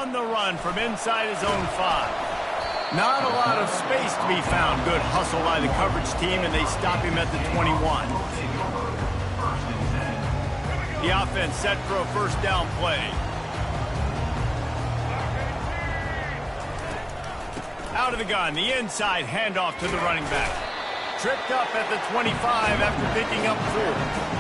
on the run from inside his own 5. Not a lot of space to be found. Good hustle by the coverage team, and they stop him at the 21. The offense set for a first down play. Out of the gun, the inside handoff to the running back. Tripped up at the 25 after picking up 4.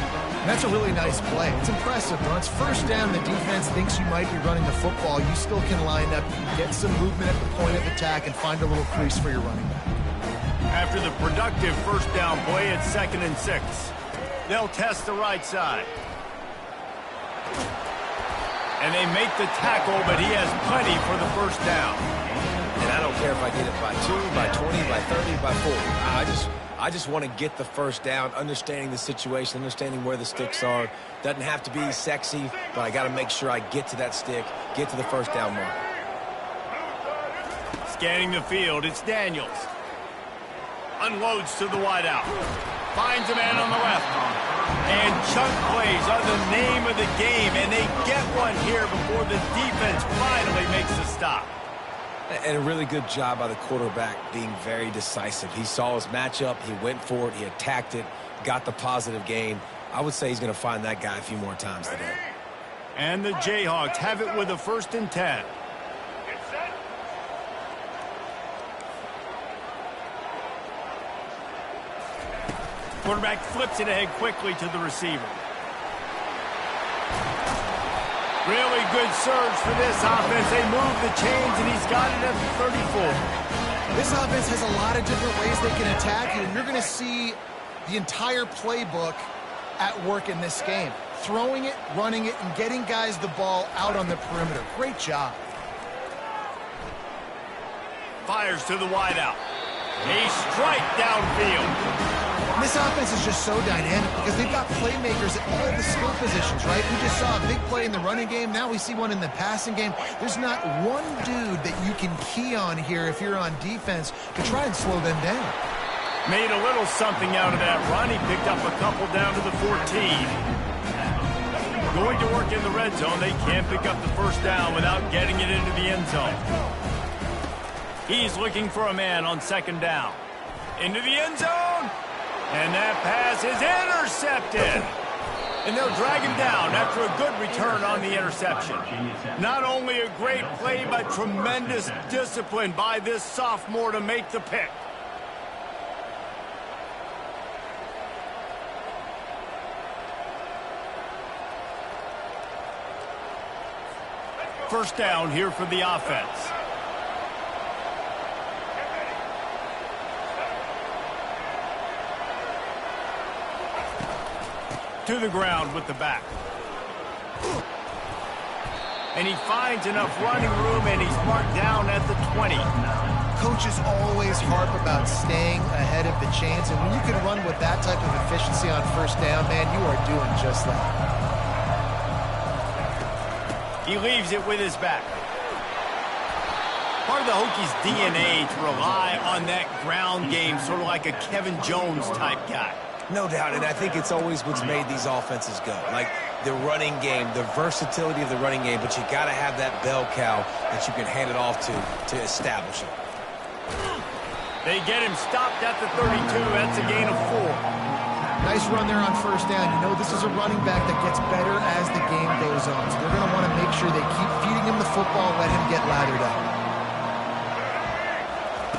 That's a really nice play. It's impressive. When it's first down, the defense thinks you might be running the football. You still can line up, get some movement at the point of attack, and find a little crease for your running back. After the productive first down play, it's 2nd and 6. They'll test the right side. And they make the tackle, but he has plenty for the first down. And I don't care if I get it by 2, by 20, by 30, by 40. I just want to get the first down, understanding the situation, understanding where the sticks are. Doesn't have to be sexy, but I got to make sure I get to that stick, get to the first down mark. Scanning the field, it's Daniels. Unloads to the wideout. Finds a man on the left. And chunk plays are the name of the game, and they get one here before the defense finally makes the stop. And a really good job by the quarterback being very decisive. He saw his matchup, he went for it, he attacked it, got the positive gain. I would say he's going to find that guy a few more times today. And the Jayhawks have it with a 1st and 10. Quarterback flips it ahead quickly to the receiver. Really good surge for this offense. They move the chains, and he's got it at the 34. This offense has a lot of different ways they can attack you, and you're going to see the entire playbook at work in this game. Throwing it, running it, and getting guys the ball out on the perimeter. Great job. Fires to the wideout. A strike downfield. This offense is just so dynamic because they've got playmakers at all the skill positions, right? We just saw a big play in the running game. Now we see one in the passing game. There's not one dude that you can key on here if you're on defense to try and slow them down. Made a little something out of that run. He picked up a couple down to the 14. Going to work in the red zone. They can't pick up the first down without getting it into the end zone. He's looking for a man on 2nd down. Into the end zone. And that pass is intercepted. And they'll drag him down after a good return on the interception. Not only a great play, but tremendous discipline by this sophomore to make the pick. First down here for the offense. To the ground with the back. And he finds enough running room, and he's marked down at the 20. Coaches always harp about staying ahead of the chains, and when you can run with that type of efficiency on first down, man, you are doing just that. He leaves it with his back. Part of the Hokies' DNA to rely on that ground game, sort of like a Kevin Jones type guy. No doubt, and I think it's always what's made these offenses go. Like the running game, the versatility of the running game, but you got to have that bell cow that you can hand it off to establish it. They get him stopped at the 32. That's a gain of 4. Nice run there on first down. You know, this is a running back that gets better as the game goes on. So they're going to want to make sure they keep feeding him the football, let him get lathered up.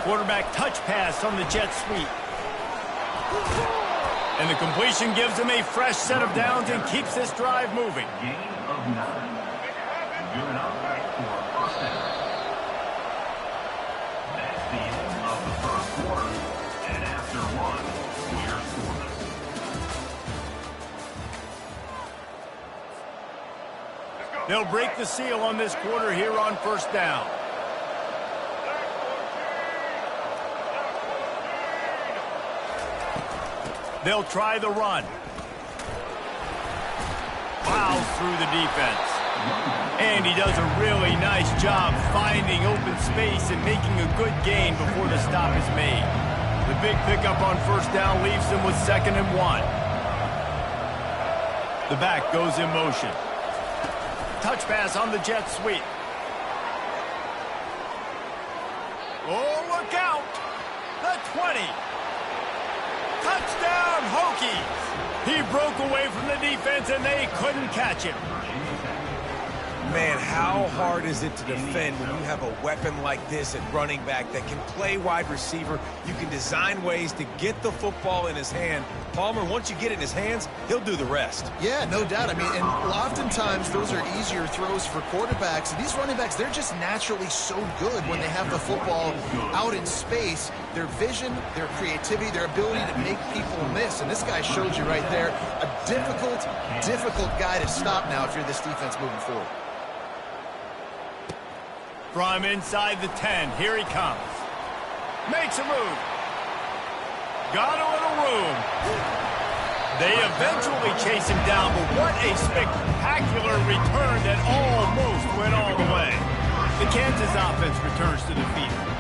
Quarterback touch pass on the jet sweep. And the completion gives him a fresh set of downs and keeps this drive moving. Gain of 9. Good up for first down. That's the end of the first quarter. And after 1, we're scoreless. They'll break the seal on this quarter here on first down. They'll try the run. Plows through the defense. And he does a really nice job finding open space and making a good gain before the stop is made. The big pickup on first down leaves them with 2nd and 1. The back goes in motion. Touch pass on the jet sweep. Look out! The 20. Touchdown, Hokies! He broke away from the defense, and they couldn't catch him. Man, how hard is it to defend when you have a weapon like this at running back that can play wide receiver? You can design ways to get the football in his hand. Palmer, once you get it in his hands, he'll do the rest. Yeah, no doubt. I mean, and oftentimes those are easier throws for quarterbacks. These running backs, they're just naturally so good when they have the football out in space. Their vision, their creativity, their ability to make people miss. And this guy showed you right there, a difficult guy to stop now if you're this defense moving forward. From inside the 10, here he comes. Makes a move. Got a little room. They eventually chase him down, but what a spectacular return that almost went all the way. The Kansas offense returns to the field.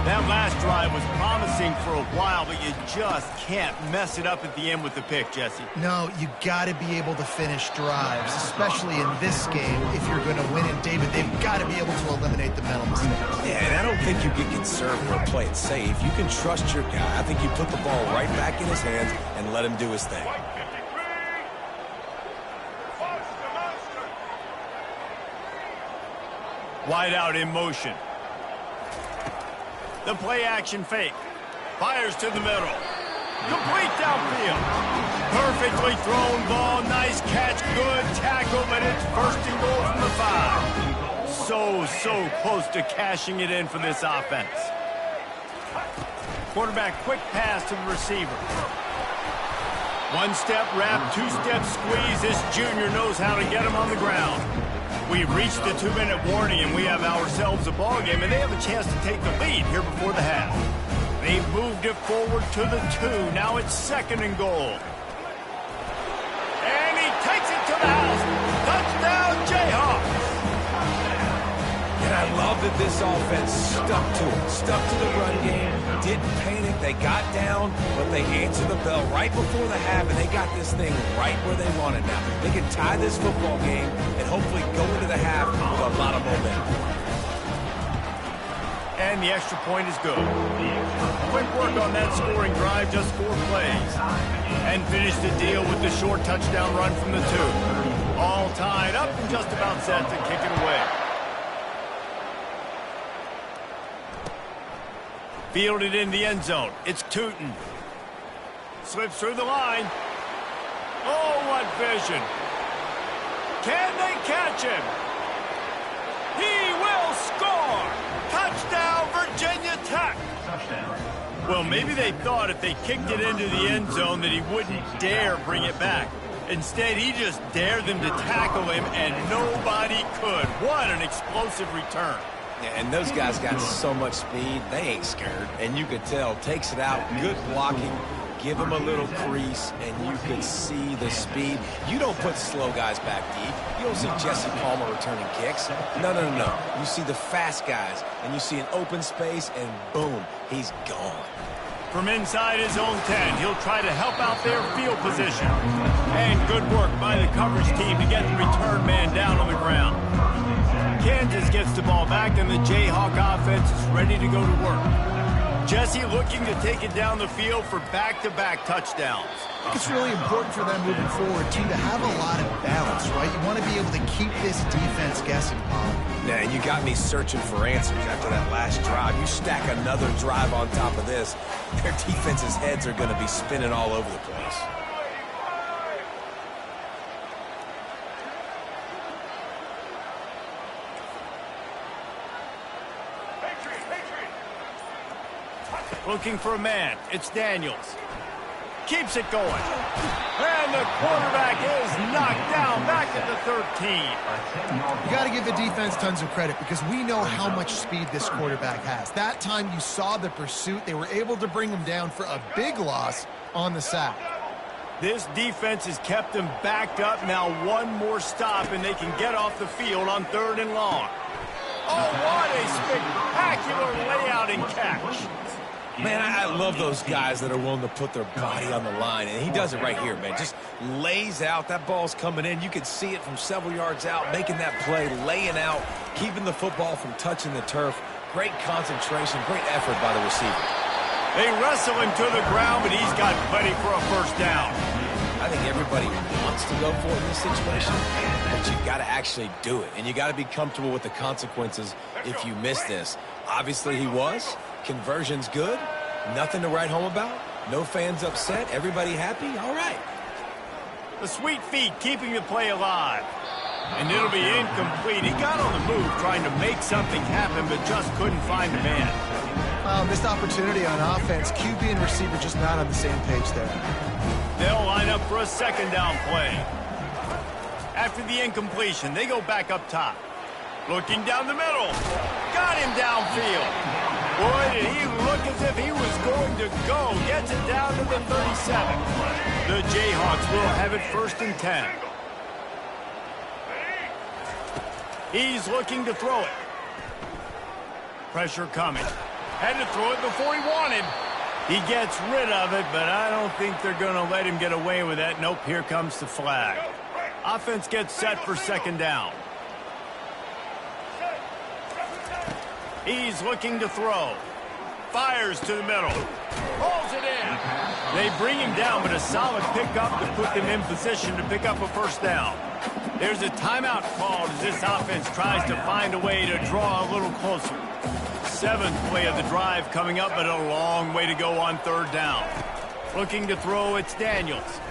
That last drive was promising for a while, but you just can't mess it up at the end with the pick, Jesse. No, you got to be able to finish drives, especially in this game. If you're going to win it, David, they've got to be able to eliminate the mental mistakes. Yeah, and I don't think you get conservative or play it safe. You can trust your guy. I think you put the ball right back in his hands and let him do his thing. Wide out in motion. The play-action fake. Fires to the middle. Complete downfield. Perfectly thrown ball. Nice catch. Good tackle, but it's first and goal from the 5. So close to cashing it in for this offense. Quarterback quick pass to the receiver. One-step wrap, two-step squeeze. This junior knows how to get him on the ground. We've reached the 2-minute warning, and we have ourselves a ball game, and they have a chance to take the lead here before the half. They've moved it forward to the 2. Now it's second and goal. And he takes it to the house. Touchdown, Jayhawks. And I love that this offense stuck to it. Stuck to the run game. Didn't panic. They got down, but they answered the bell right before the half, and they got this thing right where they want it now. They can tie this football game and hopefully go into the half with a lot of momentum. And the extra point is good. Quick work on that scoring drive, just 4 plays. And finish the deal with the short touchdown run from the 2. All tied up and just about set to kick it away. Fielded in the end zone. It's Tootin. Slips through the line. Oh, what vision. Can they catch him? He will score. Touchdown, Virginia Tech. Well, maybe they thought if they kicked it into the end zone that he wouldn't dare bring it back. Instead, he just dared them to tackle him, and nobody could. What an explosive return. Yeah, and those guys got so much speed, they ain't scared. And you could tell, takes it out, good blocking, give him a little crease, and you could see the speed. You don't put slow guys back deep. You don't see Jesse Palmer returning kicks. No. You see the fast guys, and you see an open space, and boom, he's gone. From inside his own 10, he'll try to help out their field position. And good work by the coverage team to get the return man down on the ground. Kansas gets the ball back, and the Jayhawk offense is ready to go to work. Jesse looking to take it down the field for back-to-back touchdowns. I think it's really important for them moving forward, too, to have a lot of balance, right? You want to be able to keep this defense guessing, Paul. Yeah, and you got me searching for answers after that last drive. You stack another drive on top of this, their defense's heads are going to be spinning all over the place. Looking for a man. It's Daniels. Keeps it going. And the quarterback is knocked down back at the 13. You got to give the defense tons of credit because we know how much speed this quarterback has. That time you saw the pursuit. They were able to bring him down for a big loss on the sack. This defense has kept them backed up. Now one more stop and they can get off the field on 3rd and long. Oh, what a spectacular layout and catch. Man, I love those guys that are willing to put their body on the line, and he does it right here, man. Just lays out. That ball's coming in. You can see it from several yards out, making that play, laying out, keeping the football from touching the turf. Great concentration, great effort by the receiver. They wrestle him to the ground, but he's got plenty for a first down. I think everybody wants to go for it in this situation, but you got to actually do it, and you got to be comfortable with the consequences if you miss this. Obviously, he was. Conversion's good. Nothing to write home about. No fans upset. Everybody happy. All right. The sweet feet keeping the play alive. And it'll be incomplete. He got on the move trying to make something happen, but just couldn't find a man. Missed opportunity on offense. QB and receiver just not on the same page there. They'll line up for a second down play. After the incompletion, they go back up top. Looking down the middle. Got him downfield. Boy, did he look as if he was going to go. Gets it down to the 37. The Jayhawks will have it 1st and 10. He's looking to throw it. Pressure coming. Had to throw it before he wanted. He gets rid of it, but I don't think they're going to let him get away with that. Nope, here comes the flag. Offense gets set for second down. He's looking to throw. Fires to the middle. Rolls it in. They bring him down, but a solid pickup to put them in position to pick up a first down. There's a timeout called as this offense tries to find a way to draw a little closer. 7th play of the drive coming up, but a long way to go on 3rd down. Looking to throw, it's Daniels.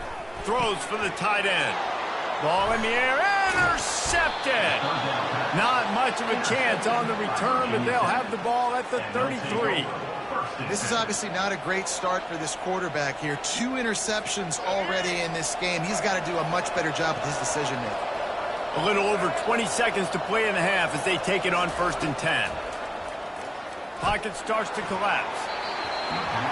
Throws for the tight end. Ball in the air, intercepted. Not much of a chance on the return, but they'll have the ball at the 33. This is obviously not a great start for this quarterback here. 2 interceptions already in this game. He's got to do a much better job with his decision-making. A little over 20 seconds to play in the half as they take it on 1st and 10. Pocket starts to collapse.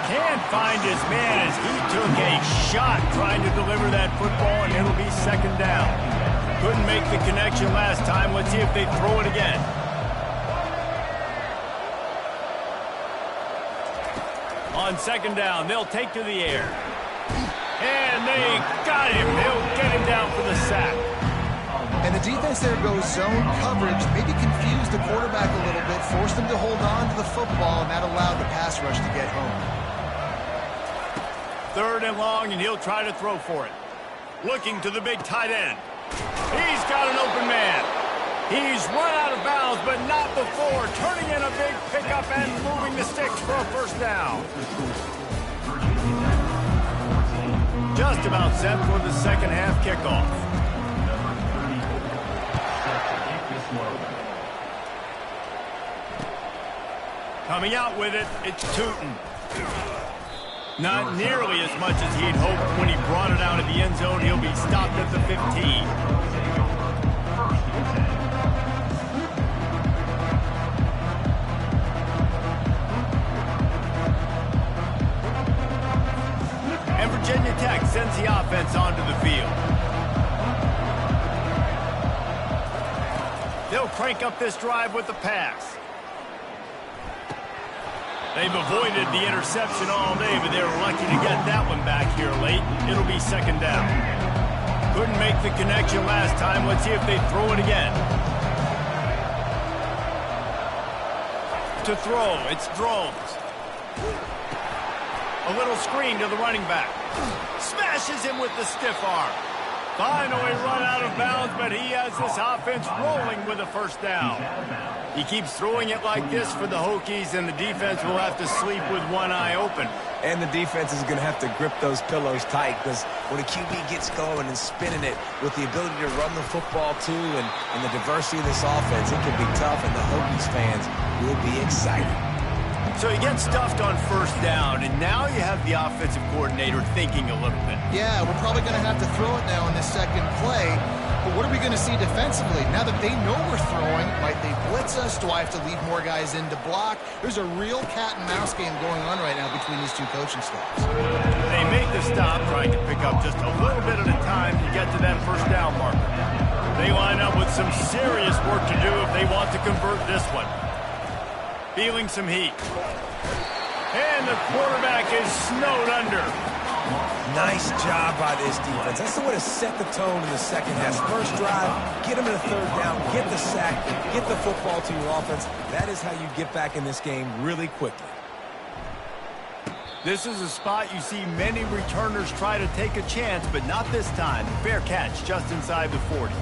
Can't find his man as he took a shot trying to deliver that football, and it'll be second down. Couldn't make the connection last time. Let's see if they throw it again. On second down, they'll take to the air. And they got him. They'll get him down for the sack. And the defense there goes zone coverage, maybe confused the quarterback a little bit, forced him to hold on to the football, and that allowed the pass rush to get home. 3rd and long, and he'll try to throw for it. Looking to the big tight end. He's got an open man. He's run out of bounds, but not before turning in a big pickup and moving the sticks for a first down. Just about set for the second half kickoff. Coming out with it, it's Tootin. Not nearly as much as he'd hoped when he brought it out of the end zone. He'll be stopped at the 15. And Virginia Tech sends the offense onto the field. They'll crank up this drive with the pass. They've avoided the interception all day, but they were lucky to get that one back here late. It'll be second down. Couldn't make the connection last time. Let's see if they throw it again. To throw, it's Drones. A little screen to the running back. Smashes him with the stiff arm. Finally run out of bounds, but he has this offense rolling with a first down. He keeps throwing it like this for the Hokies, and the defense will have to sleep with one eye open. And the defense is going to have to grip those pillows tight, because when a QB gets going and spinning it with the ability to run the football too and the diversity of this offense, it can be tough, and the Hokies fans will be excited. So you get stuffed on first down, and now you have the offensive coordinator thinking a little bit. Yeah, we're probably going to have to throw it now in this second play. But what are we going to see defensively? Now that they know we're throwing, might they blitz us? Do I have to leave more guys in to block? There's a real cat and mouse game going on right now between these two coaching staffs. They make the stop, trying to pick up just a little bit at a time to get to that first down marker. They line up with some serious work to do if they want to convert this one. Feeling some heat. And the quarterback is snowed under. Nice job by this defense. That's the way to set the tone in the second half. First drive, get them in a third down, get the sack, get the football to your offense. That is how you get back in this game really quickly. This is a spot you see many returners try to take a chance, but not this time. Fair catch just inside the 40.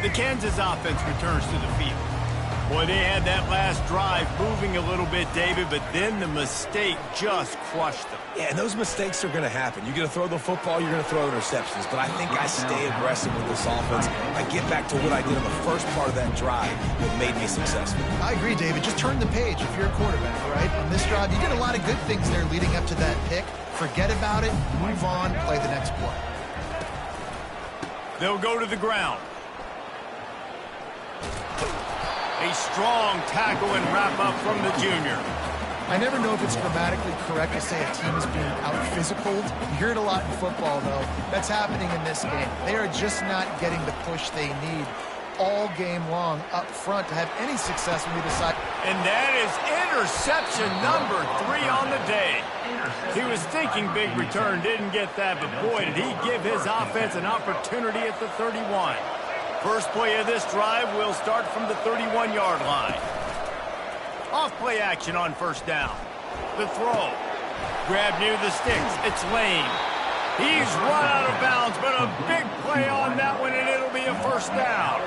The Kansas offense returns to the field. Boy, they had that last drive moving a little bit, David, but then the mistake just crushed them. Yeah, and those mistakes are going to happen. You're going to throw the football, you're going to throw interceptions. But I think I stay aggressive with this offense. I get back to what I did in the first part of that drive that made me successful. I agree, David. Just turn the page if you're a quarterback, all right? On this drive, you did a lot of good things there leading up to that pick. Forget about it, move on, play the next play. They'll go to the ground. A strong tackle and wrap-up from the junior. I never know if it's grammatically correct to say a team is being out-physicaled. You hear it a lot in football, though. That's happening in this game. They are just not getting the push they need all game long up front to have any success when we decide. And that is interception number 3 on the day. He was thinking big return, didn't get that, but boy, did he give his offense an opportunity at the 31. First play of this drive will start from the 31-yard line. Off play action on first down. The throw. Grab near the sticks. It's Lane. He's run out of bounds, but a big play on that one, and it'll be a first down.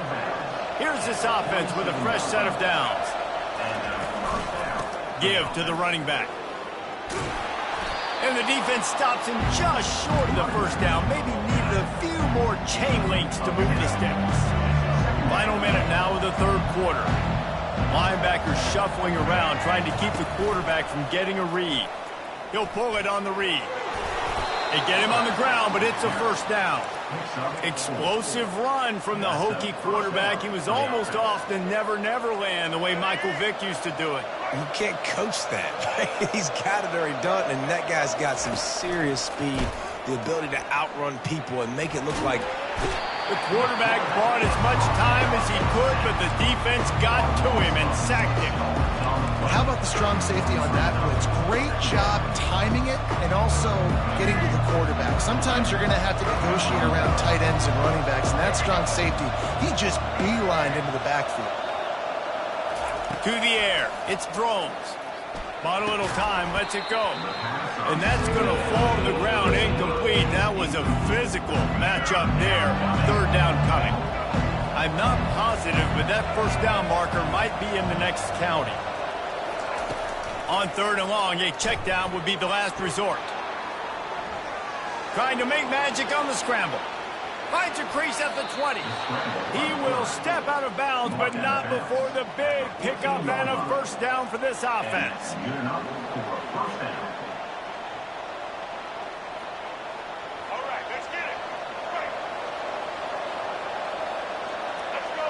Here's this offense with a fresh set of downs. Give to the running back. And the defense stops him just short of the first down. Maybe needed a few more chain links to move the sticks. Final minute now of the third quarter. Linebackers shuffling around, trying to keep the quarterback from getting a read. He'll pull it on the read. They get him on the ground, but it's a first down. Explosive run from the Hokie quarterback. He was almost off the never land the way Michael Vick used to do it. You can't coach that. He's got it already done, and that guy's got some serious speed, the ability to outrun people and make it look like... The quarterback bought as much time as he could, but the defense got to him and sacked him. How about the strong safety on that blitz? Great job timing it and also getting to the quarterback. Sometimes you're going to have to negotiate around tight ends and running backs, and that strong safety, he just beelined into the backfield. To the air. It's Drones. Bought a little time, lets it go. And that's going to fall to the ground incomplete. That was a physical matchup there. Third down coming. I'm not positive, but that first down marker might be in the next county. On third and long, a check down would be the last resort. Trying to make magic on the scramble. Finds a crease at the 20. He will step out of bounds, but not before the big pickup and a first down for this offense. Good enough for a first down. All right, let's get it. Let's go.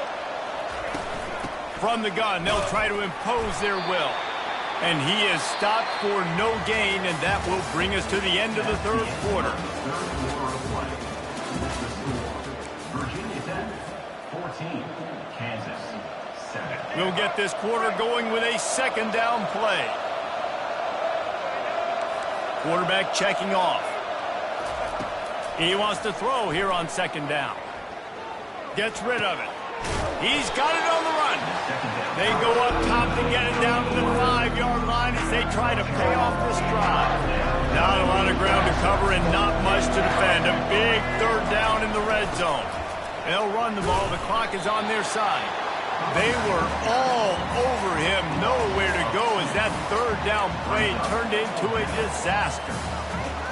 From the gun, they'll try to impose their will. And he is stopped for no gain, and that will bring us to the end of the third quarter. Virginia Tech, 14. Kansas, 7. We'll get this quarter going with a second down play. Quarterback checking off. He wants to throw here on second down. Gets rid of it. He's got it on the run. They go up top to get it down to the 5-yard line as they try to pay off this drive. Not a lot of ground to cover and not much to defend. A big third down in the red zone. They'll run the ball. The clock is on their side. They were all over him. Nowhere to go as that third down play turned into a disaster.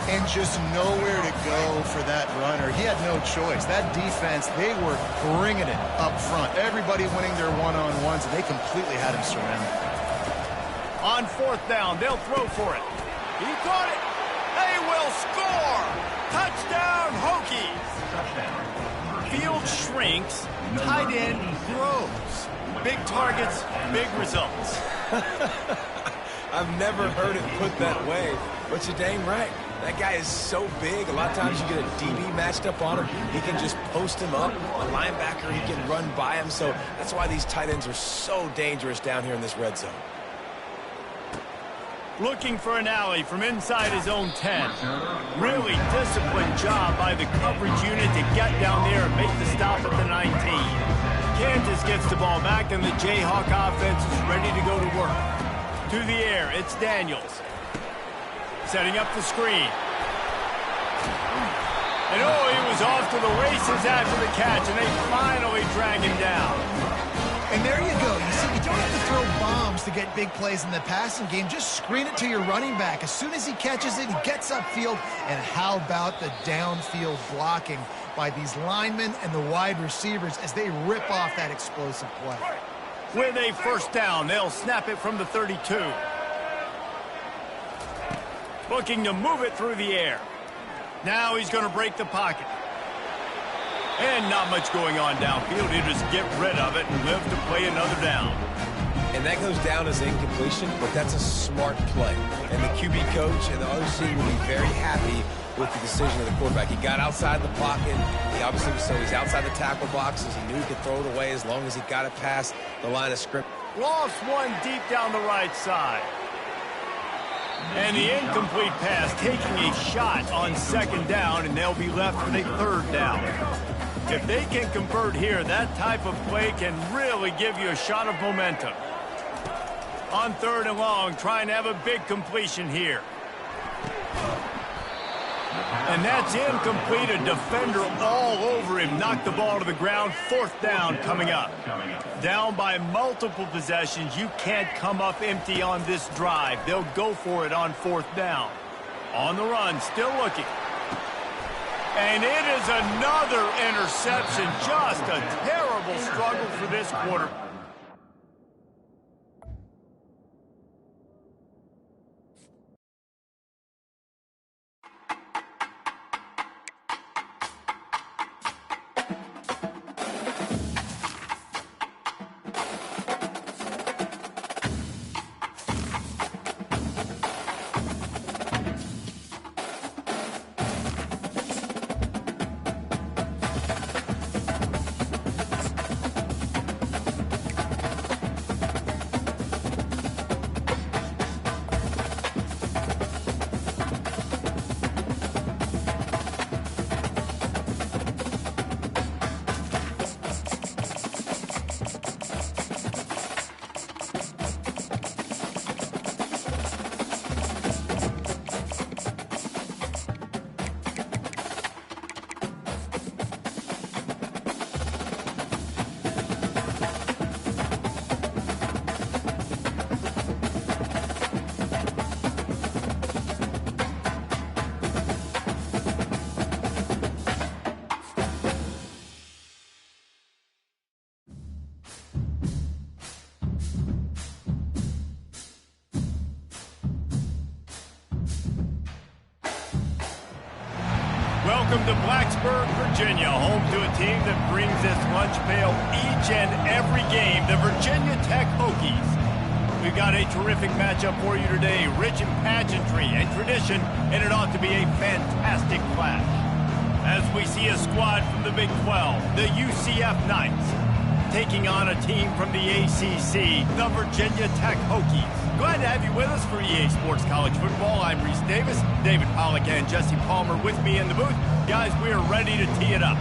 And just nowhere to go for that runner. He had no choice. That defense, they were bringing it up front. Everybody winning their one-on-ones, and they completely had him surrounded. On fourth down, they'll throw for it. He caught it. They will score. Touchdown, Hokies. Field shrinks. Tight end grows. Big targets, big results. I've never heard it put that way, but you're dang right. That guy is so big. A lot of times you get a DB matched up on him. He can just post him up. A linebacker, he can run by him. So that's why these tight ends are so dangerous down here in this red zone. Looking for an alley from inside his own 10. Really disciplined job by the coverage unit to get down there and make the stop at the 19. Kansas gets the ball back, and the Jayhawk offense is ready to go to work. To the air, it's Daniels. Setting up the screen. And oh, he was off to the races after the catch, and they finally drag him down. And there you go. You see, you don't have to throw bombs to get big plays in the passing game. Just screen it to your running back. As soon as he catches it, he gets upfield. And how about the downfield blocking by these linemen and the wide receivers as they rip off that explosive play. With a first down, they'll snap it from the 32. Looking to move it through the air. Now he's going to break the pocket. And not much going on downfield. He'll just get rid of it and live to play another down. And that goes down as incompletion, but that's a smart play. And the QB coach and the OC will be very happy with the decision of the quarterback. He got outside the pocket. He obviously so he's outside the tackle boxes. He knew he could throw it away as long as he got it past the line of scrimmage. Lost one deep down the right side. And the incomplete pass taking a shot on second down, and they'll be left with a third down. If they can convert here, that type of play can really give you a shot of momentum. On third and long, trying to have a big completion here. And that's incomplete. A defender all over him. Knocked the ball to the ground. Fourth down coming up. Down by multiple possessions. You can't come up empty on this drive. They'll go for it on fourth down. On the run, still looking. And it is another interception. Just a terrible struggle for this quarter. Welcome to Blacksburg, Virginia, home to a team that brings this lunch pail each and every game, the Virginia Tech Hokies. We've got a terrific matchup for you today, rich in pageantry and tradition, and it ought to be a fantastic clash. As we see a squad from the Big 12, the UCF Knights, taking on a team from the ACC, the Virginia Tech Hokies. Glad to have you with us for EA Sports College Football. I'm Reese Davis, David Pollack, and Jesse Palmer with me in the booth. Guys, we are ready to tee it up.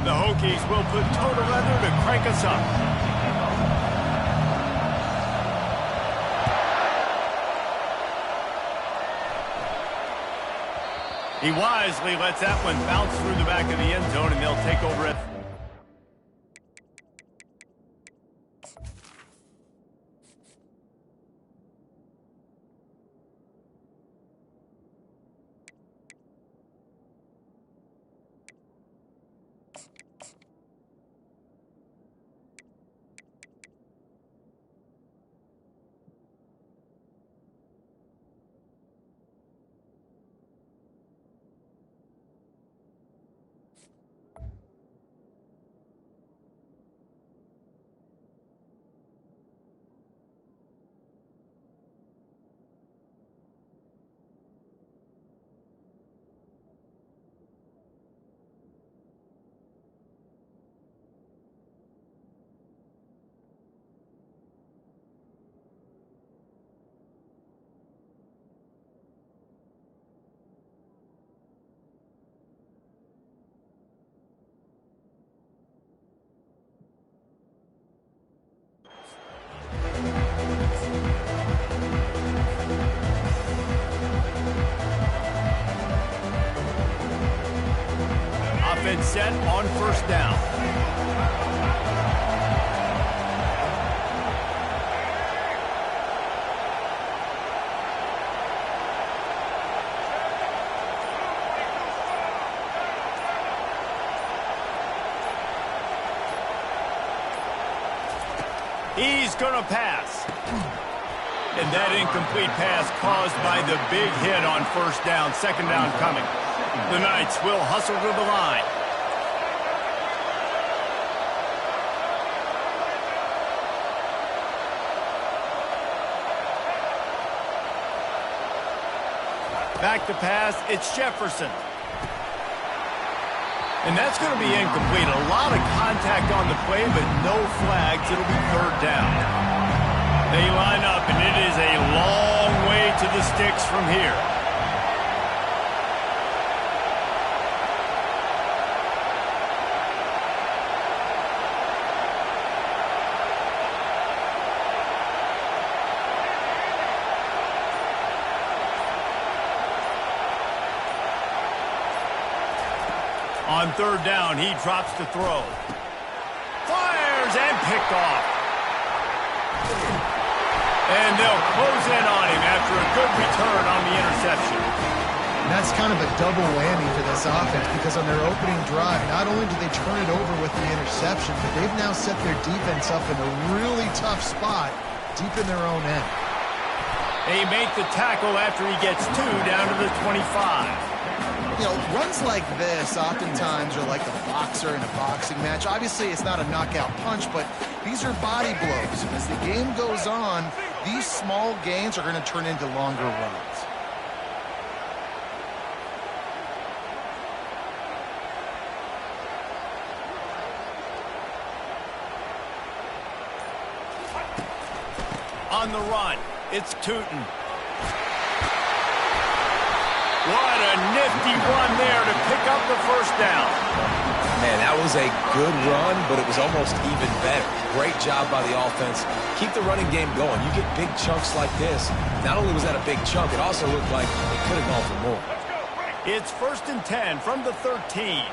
The Hokies will put total leather to crank us up. He wisely lets that one bounce through the back of the end zone, and they'll take over it. and set on first down. He's going to pass. And that incomplete pass caused by the big hit on first down. Second down coming. The Knights will hustle to the line. Back to pass. It's Jefferson. And that's going to be incomplete. A lot of contact on the play, but no flags. It'll be third down. They line up, and it is a long way to the sticks from here. On third down, he drops to throw. Fires and picked off. And they'll close in on him after a good return on the interception. And that's kind of a double whammy for this offense because on their opening drive, not only did they turn it over with the interception, but they've now set their defense up in a really tough spot deep in their own end. They make the tackle after he gets two down to the 25. You know, runs like this oftentimes are like a boxer in a boxing match. Obviously, it's not a knockout punch, but these are body blows. And as the game goes on, these small gains are going to turn into longer runs. On the run, it's Tootin. What a nifty run there to pick up the first down. Man, that was a good run, but it was almost even better. Great job by the offense. Keep the running game going. You get big chunks like this. Not only was that a big chunk, it also looked like it could have gone for more. It's 1st and 10 from the 13.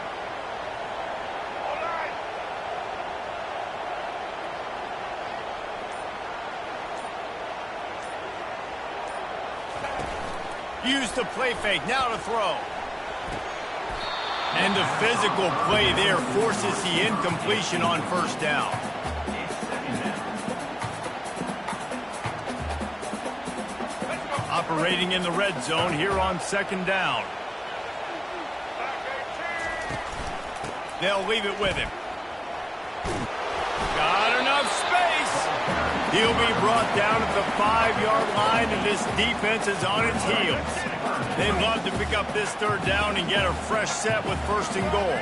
Use the play fake, now to throw. And the physical play there forces the incompletion on first down. Operating in the red zone here on second down. They'll leave it with him. Got enough space. He'll be brought down at the 5-yard line, and this defense is on its heels. They'd love to pick up this third down and get a fresh set with 1st and goal.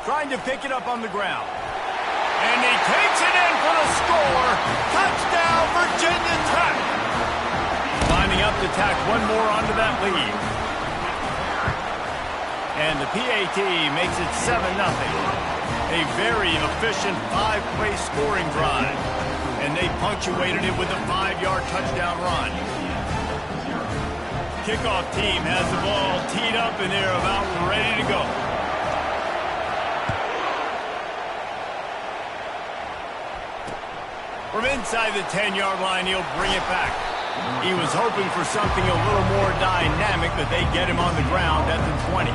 Trying to pick it up on the ground. And he takes it in for the score. Touchdown, Virginia Tech. Lining up to tack one more onto that lead. And the PAT makes it 7-0. A very efficient 5-play scoring drive. And they punctuated it with a 5-yard touchdown run. Kickoff team has the ball teed up and they're about ready to go. From inside the 10-yard line, he'll bring it back. He was hoping for something a little more dynamic, but they get him on the ground at the 20.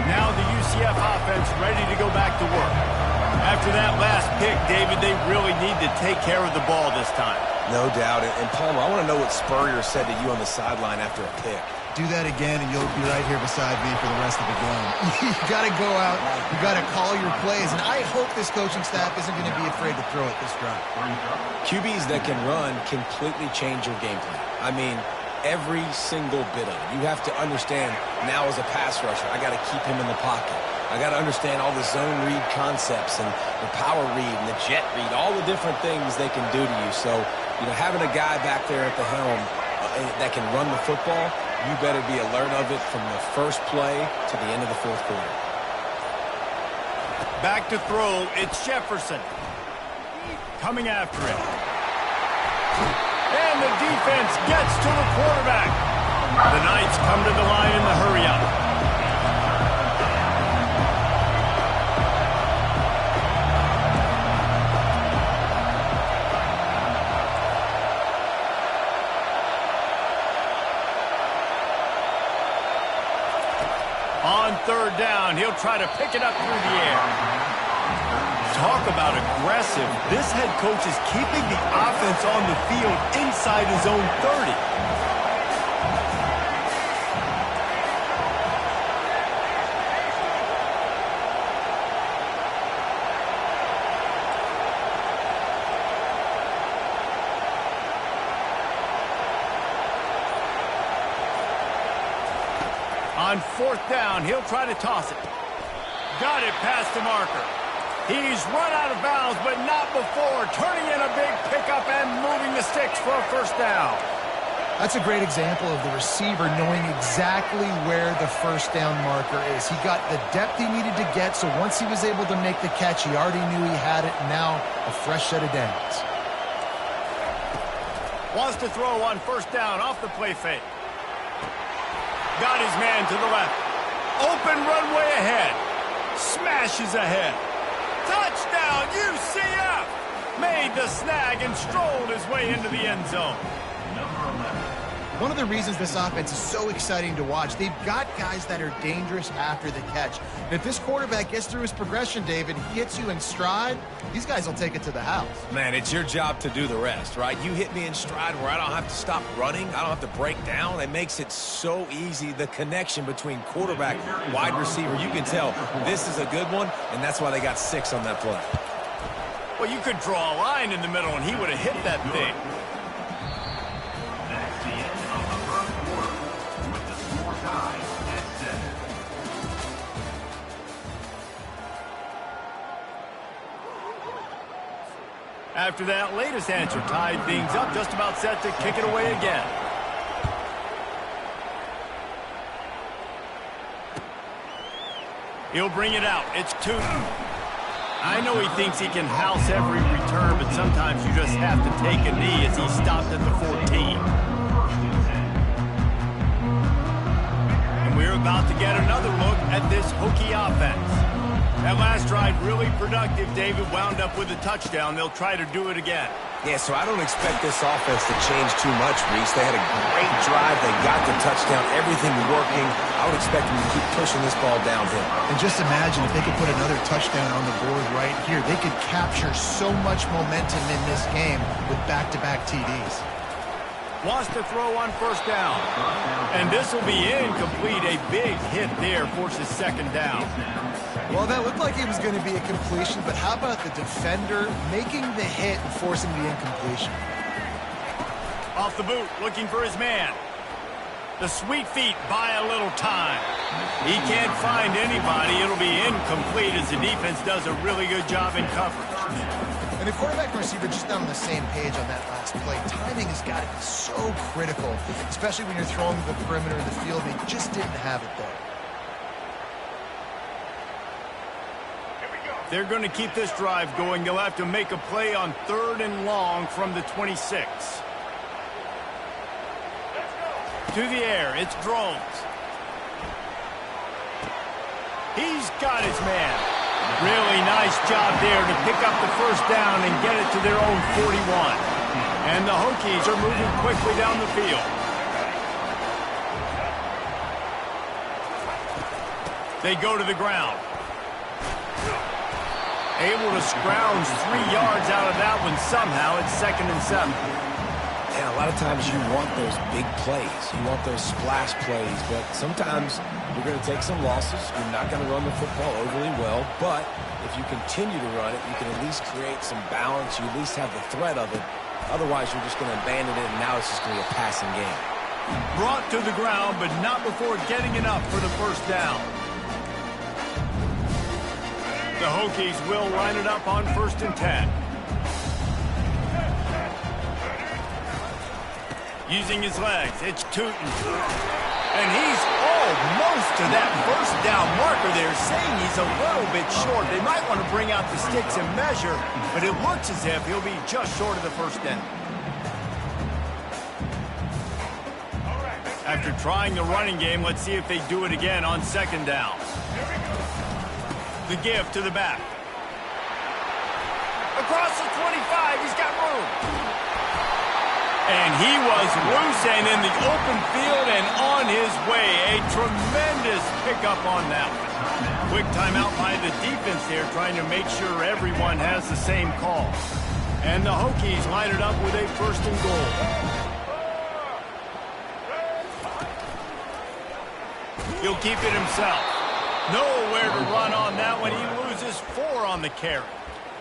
Now the UCF offense ready to go back to work. After that last pick, David, they really need to take care of the ball this time. No doubt. And Palmer, I want to know what Spurrier said to you on the sideline after a pick. Do that again, and you'll be right here beside me for the rest of the game. You got to go out. You got to call your plays, and I hope this coaching staff isn't going to be afraid to throw it this drive. QBs that can run completely change your game plan. I mean, every single bit of it. You have to understand now as a pass rusher, I got to keep him in the pocket. I got to understand all the zone read concepts and the power read and the jet read, all the different things they can do to you. So, you know, having a guy back there at the helm that can run the football, you better be alert of it from the first play to the end of the fourth quarter. Back to throw, it's Jefferson. Coming after it. And the defense gets to the quarterback. The Knights come to the line in the hurry-up. On third down, he'll try to pick it up through the air. Talk about aggressive. This head coach is keeping the offense on the field inside his own 30. On fourth down, he'll try to toss it. Got it past the marker. He's run out of bounds, but not before turning in a big pickup and moving the sticks for a first down. That's a great example of the receiver knowing exactly where the first down marker is. He got the depth he needed to get, so once he was able to make the catch, he already knew he had it. Now a fresh set of downs. Wants to throw on first down off the play fake. Got his man to the left. Open runway ahead. Smashes ahead. Touchdown, UCF! Made the snag and strolled his way into the end zone. One of the reasons this offense is so exciting to watch, they've got guys that are dangerous after the catch. And if this quarterback gets through his progression, David, hits you in stride, these guys will take it to the house. Man, it's your job to do the rest, right? You hit me in stride where I don't have to stop running. I don't have to break down. It makes it so easy. The connection between quarterback, wide receiver, you can tell this is a good one, and that's why they got 6 on that play. Well, you could draw a line in the middle, and he would have hit that thing. That's the end of the first quarter with the score tied at 7. After that latest answer tied things up, just about set to kick it away again. He'll bring it out. It's Tootin. I know he thinks he can house every return, but sometimes you just have to take a knee as he stopped at the 14. And we're about to get another look at this Hokie offense. That last drive really productive. David wound up with a touchdown. They'll try to do it again. Yeah, so I don't expect this offense to change too much, Reese. They had a great drive. They got the touchdown. Everything working. I would expect them to keep pushing this ball downhill. And just imagine if they could put another touchdown on the board right here. They could capture so much momentum in this game with back-to-back TDs. Wants to throw on first down. And this will be incomplete. A big hit there forces second down. Well, that looked like it was going to be a completion, but how about the defender making the hit and forcing the incompletion? Off the boot, looking for his man. The sweet feet buy a little time. He can't find anybody. It'll be incomplete as the defense does a really good job in coverage. And the quarterback and receiver just not on the same page on that last play. Timing has got to be so critical, especially when you're throwing to the perimeter of the field. They just didn't have it there. They're going to keep this drive going. They'll have to make a play on 3rd and long from the 26. To the air, it's Drones. He's got his man. Really nice job there to pick up the first down and get it to their own 41. And the Hokies are moving quickly down the field. They go to the ground. Able to scrounge 3 yards out of that one somehow. It's 2nd and 7. Yeah, a lot of times you want those big plays. You want those splash plays, but sometimes you're going to take some losses. You're not going to run the football overly well, but if you continue to run it, you can at least create some balance. You at least have the threat of it. Otherwise, you're just going to abandon it, and now it's just going to be a passing game. Brought to the ground, but not before getting it up for the first down. The Hokies will line it up on 1st and 10. Using his legs, it's Tootin. And he's almost to that first down marker there, saying he's a little bit short. They might want to bring out the sticks and measure, but it looks as if he'll be just short of the first down. After trying the running game, let's see if they do it again on second down. The give to the back. Across the 25, he's got room. And he was loose and in the open field and on his way. A tremendous pickup on that one. Quick timeout by the defense there, trying to make sure everyone has the same call. And the Hokies line it up with a first and goal. He'll keep it himself. Nowhere to run on that one. He loses 4 on the carry.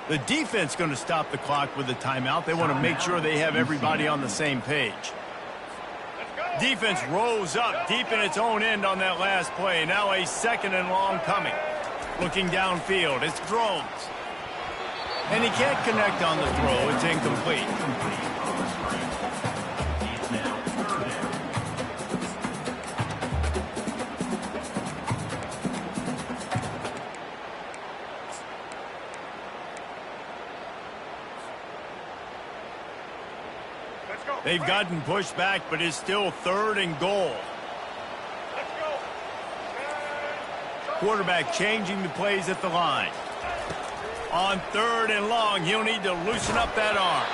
The defense going to stop the clock with a timeout. They want to make sure they have everybody on the same page. Defense rose up deep in its own end on that last play. Now a second and long coming. Looking downfield. It's Drones. And he can't connect on the throw. It's incomplete. They've gotten pushed back, but it's still third and goal. Quarterback changing the plays at the line. On third and long, he'll need to loosen up that arm.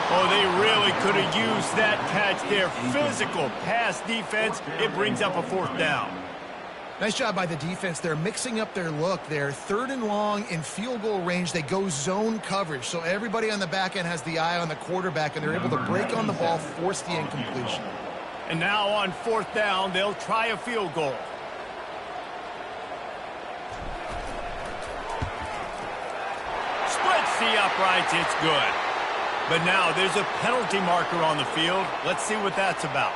Oh, they really could have used that catch there. Physical pass defense. It brings up a fourth down. Nice job by the defense. They're mixing up their look there. Third and long in field goal range. They go zone coverage. So everybody on the back end has the eye on the quarterback, and they're able to break on the ball, force the incompletion. And now on fourth down, they'll try a field goal. Splits the uprights. It's good. But now there's a penalty marker on the field. Let's see what that's about.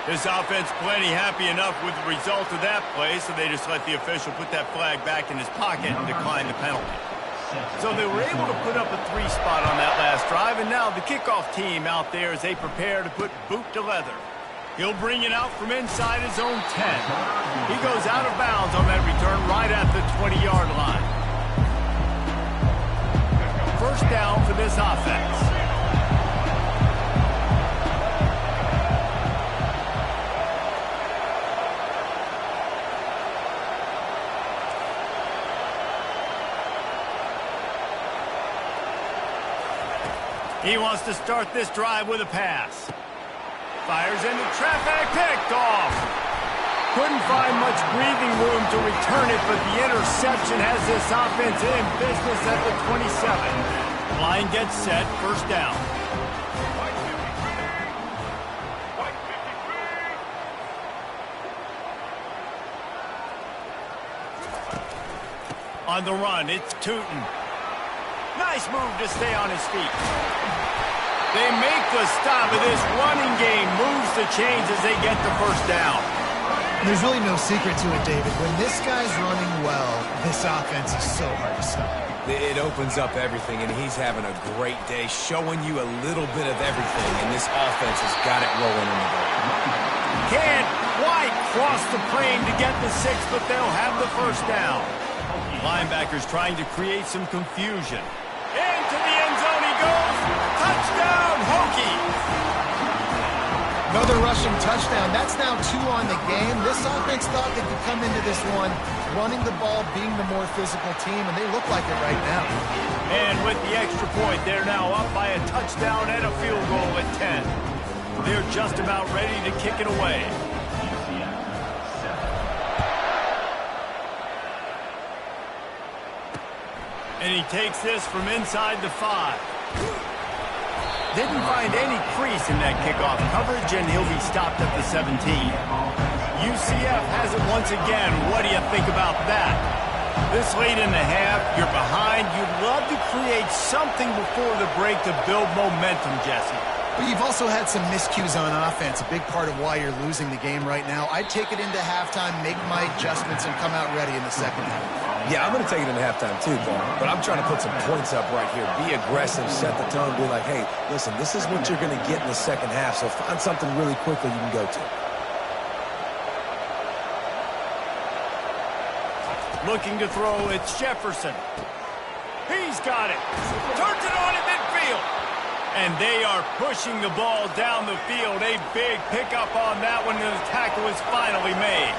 This offense plenty happy enough with the result of that play, so they just let the official put that flag back in his pocket and decline the penalty. So they were able to put up a 3 spot on that last drive, and now the kickoff team out there as they prepare to put boot to leather. He'll bring it out from inside his own 10. He goes out of bounds on that return right at the 20-yard line. First down for this offense. He wants to start this drive with a pass. Fires into traffic, picked off. Couldn't find much breathing room to return it, but the interception has this offense in business at the 27. Line gets set, first down. On the run, it's Tootin. Nice move to stay on his feet. They make the stop of this running game. Moves the chains as they get the first down. There's really no secret to it, David. When this guy's running well, this offense is so hard to stop. It opens up everything, and he's having a great day, showing you a little bit of everything, and this offense has got it rolling in the ball. Can't quite cross the plane to get the 6, but they'll have the first down. Linebackers trying to create some confusion. Into the end zone he goes. Touchdown, Hokies. Another rushing touchdown. That's now 2 on the game. This offense thought they could come into this one running the ball, being the more physical team, and they look like it right now. And with the extra point, they're now up by a touchdown and a field goal at 10. They're just about ready to kick it away. And he takes this from inside the 5. Didn't find any crease in that kickoff coverage, and he'll be stopped at the 17. UCF has it once again. What do you think about that? This late in the half, you're behind. You'd love to create something before the break to build momentum, Jesse. But you've also had some miscues on offense, a big part of why you're losing the game right now. I'd take it into halftime, make my adjustments, and come out ready in the second half. Yeah, I'm going to take it into halftime too, Paul. But I'm trying to put some points up right here. Be aggressive, set the tone, be like, hey, listen, this is what you're going to get in the second half, so find something really quickly you can go to. Looking to throw, it's Jefferson. He's got it. Turns it on at midfield. And they are pushing the ball down the field. A big pickup on that one, and the tackle is finally made.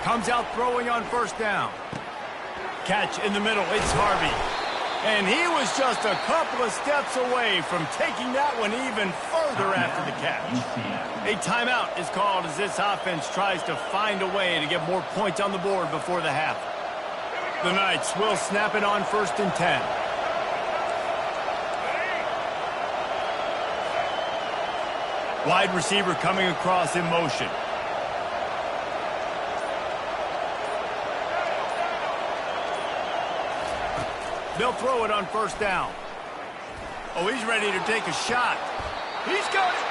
Comes out throwing on first down. Catch in the middle, it's Harvey. And he was just a couple of steps away from taking that one even further after the catch. A timeout is called as this offense tries to find a way to get more points on the board before the half. The Knights will snap it on 1st and 10. Wide receiver coming across in motion. They'll throw it on first down. Oh, he's ready to take a shot. He's got it.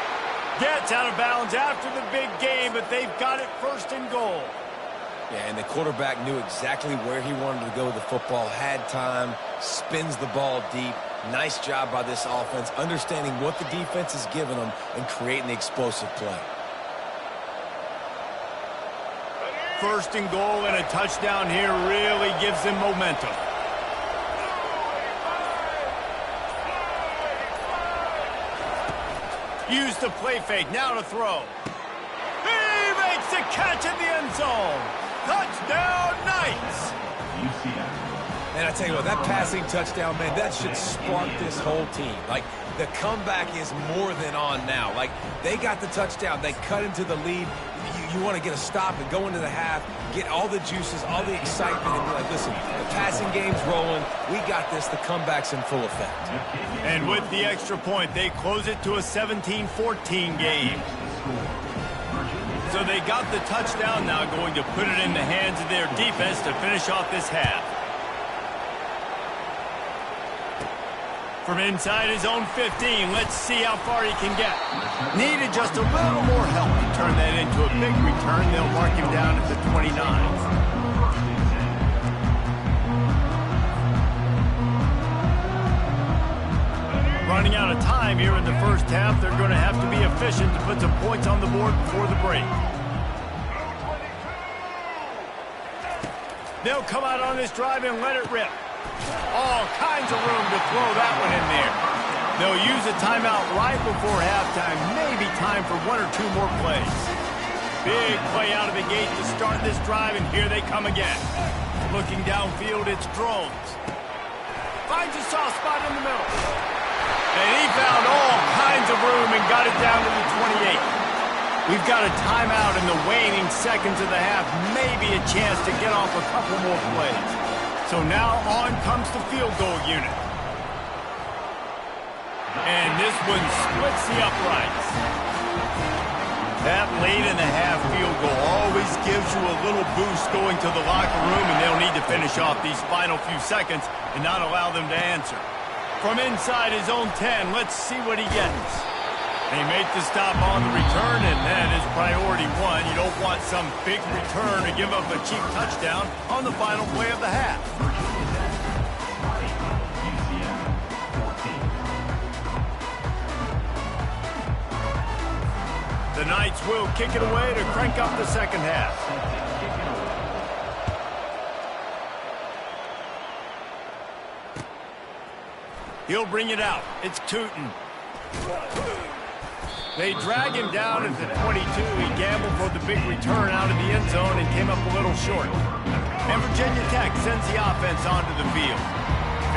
Gets out of bounds after the big game, but they've got it 1st and goal. Yeah, and the quarterback knew exactly where he wanted to go with the football, had time, spins the ball deep. Nice job by this offense, understanding what the defense is giving them and creating the explosive play. 1st and goal, and a touchdown here really gives them momentum. Use the play fake, now to throw. He makes the catch in the end zone. Touchdown, Knights! Man, I tell you what, that passing touchdown, man, that should spark this whole team. Like, the comeback is more than on now. Like, they got the touchdown. They cut into the lead. You want to get a stop and go into the half, get all the juices, all the excitement, and be like, listen, the passing game's rolling. We got this. The comeback's in full effect. And with the extra point, they close it to a 17-14 game. So they got the touchdown now, going to put it in the hands of their defense to finish off this half. From inside his own 15, let's see how far he can get. Needed just a little more help to turn that into a big return. They'll mark him down at the 29. Running out of time here in the first half. They're going to have to be efficient to put some points on the board before the break. They'll come out on this drive and let it rip. All kinds of room to throw that one in there. They'll use a timeout right before halftime. Maybe time for 1 or 2 more plays. Big play out of the gate to start this drive, and here they come again. Looking downfield, it's Drones. Finds a soft spot in the middle. And he found all kinds of room and got it down to the 28. We've got a timeout in the waning seconds of the half. Maybe a chance to get off a couple more plays. So now on comes the field goal unit. And this one splits the uprights. That late in the half field goal always gives you a little boost going to the locker room, and they'll need to finish off these final few seconds and not allow them to answer. From inside his own 10, let's see what he gets. They make the stop on the return, and that is priority 1. You don't want some big return to give up a cheap touchdown on the final play of the half. The Knights will kick it away to crank up the second half. He'll bring it out. It's Tootin. They drag him down at the 22. He gambled for the big return out of the end zone and came up a little short. And Virginia Tech sends the offense onto the field.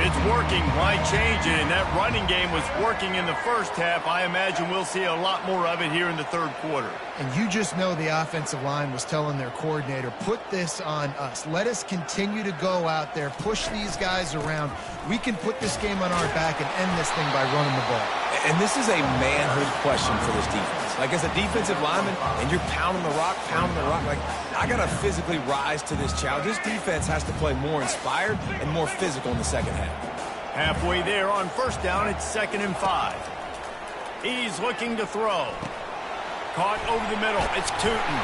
If it's working, why change it? And that running game was working in the first half. I imagine we'll see a lot more of it here in the third quarter. And you just know the offensive line was telling their coordinator, put this on us. Let us continue to go out there, push these guys around. We can put this game on our back and end this thing by running the ball. And this is a manhood question for this defense. Like, as a defensive lineman, and you're pounding the rock, like, I got to physically rise to this challenge. This defense has to play more inspired and more physical in the second half. Halfway there on first down, it's 2nd and 5. He's looking to throw. Caught over the middle. It's Tootin.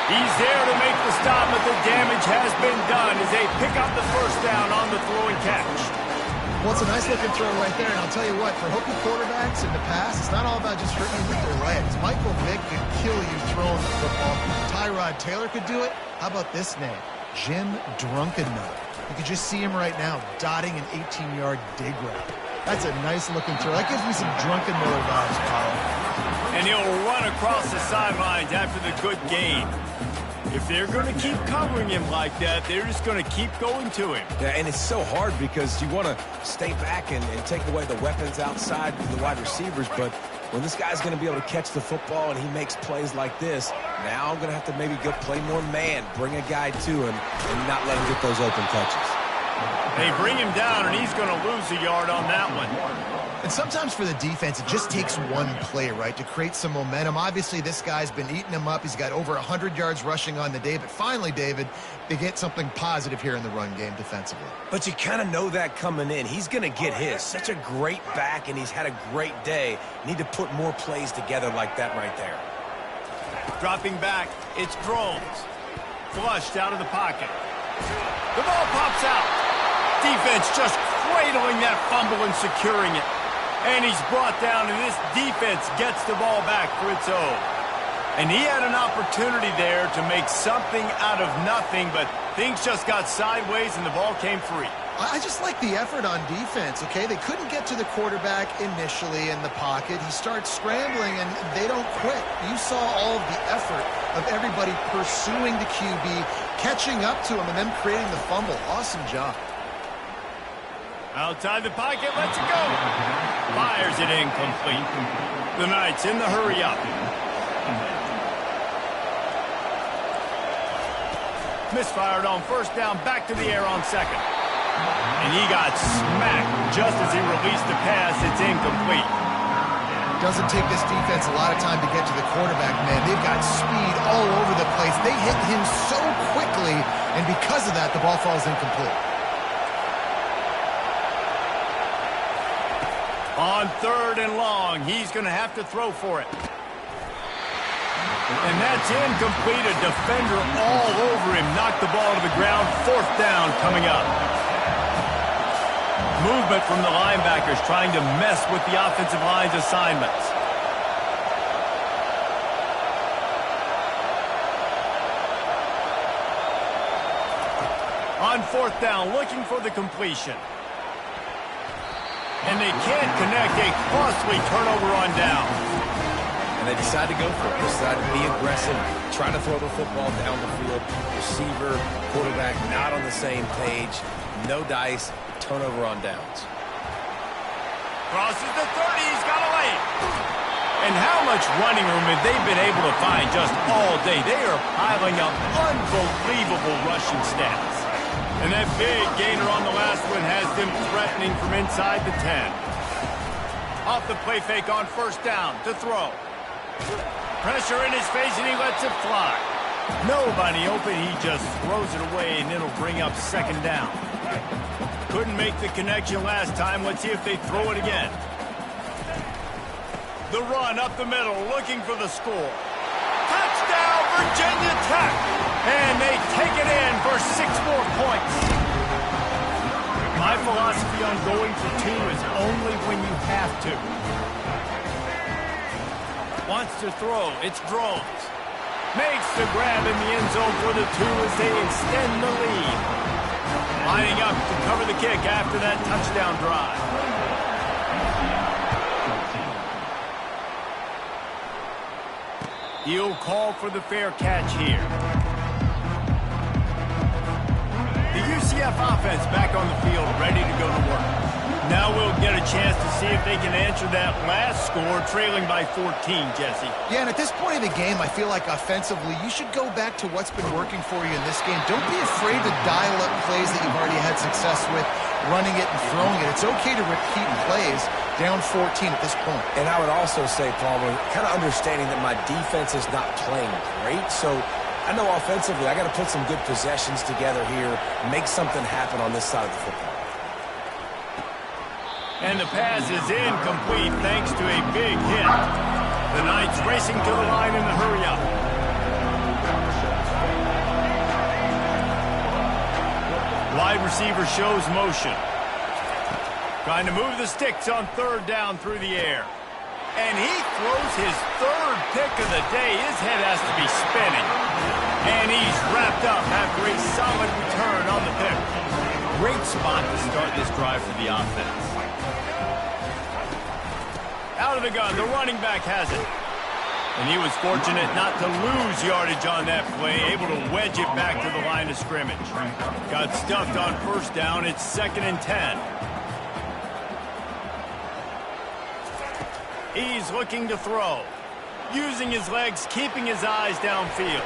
He's there to make the stop, but the damage has been done as they pick up the first down on the throw and catch. Well, it's a nice-looking throw right there, and I'll tell you what, for Hokie quarterbacks in the past, it's not all about just hurting you with their legs. Michael Vick could kill you throwing the football. Tyrod Taylor could do it. How about this name? Jim Drunkenmiller. You can just see him right now dotting an 18-yard dig route. That's a nice-looking throw. That gives me some Drunkenmiller vibes, Colin. And he'll run across the sidelines after the good gain. If they're going to keep covering him like that, they're just going to keep going to him. Yeah, and it's so hard because you want to stay back and take away the weapons outside of the wide receivers, but when this guy's going to be able to catch the football and he makes plays like this, now I'm going to have to maybe go play more man, bring a guy to him, and not let him get those open touches. They bring him down, and he's going to lose a yard on that one. And sometimes for the defense, it just takes one play, right, to create some momentum. Obviously, this guy's been eating him up. He's got over 100 yards rushing on the day. But finally, David, they get something positive here in the run game defensively. But you kind of know that coming in. He's going to get his. Such a great back, and he's had a great day. Need to put more plays together like that right there. Dropping back, it's Drones. Flushed out of the pocket. The ball pops out. Defense just cradling that fumble and securing it. And he's brought down, and this defense gets the ball back for its own. And he had an opportunity there to make something out of nothing, but things just got sideways, and the ball came free. I just like the effort on defense, okay? They couldn't get to the quarterback initially in the pocket. He starts scrambling, and they don't quit. You saw all of the effort of everybody pursuing the QB, catching up to him, and then creating the fumble. Awesome job. Outside the pocket, lets it go. Fires it incomplete. The Knights in the hurry up. Misfired on first down, back to the air on second. And he got smacked just as he released the pass. It's incomplete. Doesn't take this defense a lot of time to get to the quarterback, man. They've got speed all over the place. They hit him so quickly, and because of that, the ball falls incomplete. On third and long, he's going to have to throw for it. And that's incomplete. A defender all over him. Knocked the ball to the ground. Fourth down coming up. Movement from the linebackers trying to mess with the offensive line's assignments. On fourth down, looking for the completion. And they can't connect. A costly turnover on down. And they decide to go for it. They decide to be aggressive, try to throw the football down the field. Receiver, quarterback not on the same page. No dice, turnover on downs. Crosses the 30, he's got a lane. And how much running room have they been able to find just all day? They are piling up unbelievable rushing stats. And that big gainer on the last one has them threatening from inside the 10. Off the play fake on first down to throw. Pressure in his face, and he lets it fly. Nobody open, he just throws it away, and it'll bring up second down. Couldn't make the connection last time. Let's see if they throw it again. The run up the middle, looking for the score. Touchdown, Virginia Tech! And they take it in for 6 more points. My philosophy on going for 2 is only when you have to. Wants to throw, it's Drones. Makes the grab in the end zone for the 2 as they extend the lead. Lining up to cover the kick after that touchdown drive. He'll call for the fair catch here. The UCF offense back on the field, ready to go to work. Now we'll get a chance to see if they can answer that last score, trailing by 14, Jesse. Yeah, and at this point of the game, I feel like offensively, you should go back to what's been working for you in this game. Don't be afraid to dial up plays that you've already had success with, running it and throwing it. It's okay to repeat plays down 14 at this point. And I would also say, Palmer, kind of understanding that my defense is not playing great, so I know offensively I got to put some good possessions together here, make something happen on this side of the football. And the pass is incomplete thanks to a big hit. The Knights racing to the line in the hurry-up. receiver shows motion. Trying to move the sticks on third down through the air. And he throws his third pick of the day. His head has to be spinning. And he's wrapped up after a solid return on the pick. Great spot to start this drive for the offense. Out of the gun, the running back has it. And he was fortunate not to lose yardage on that play, able to wedge it back to the line of scrimmage. Got stuffed on first down. It's 2nd and 10. He's looking to throw. Using his legs, keeping his eyes downfield.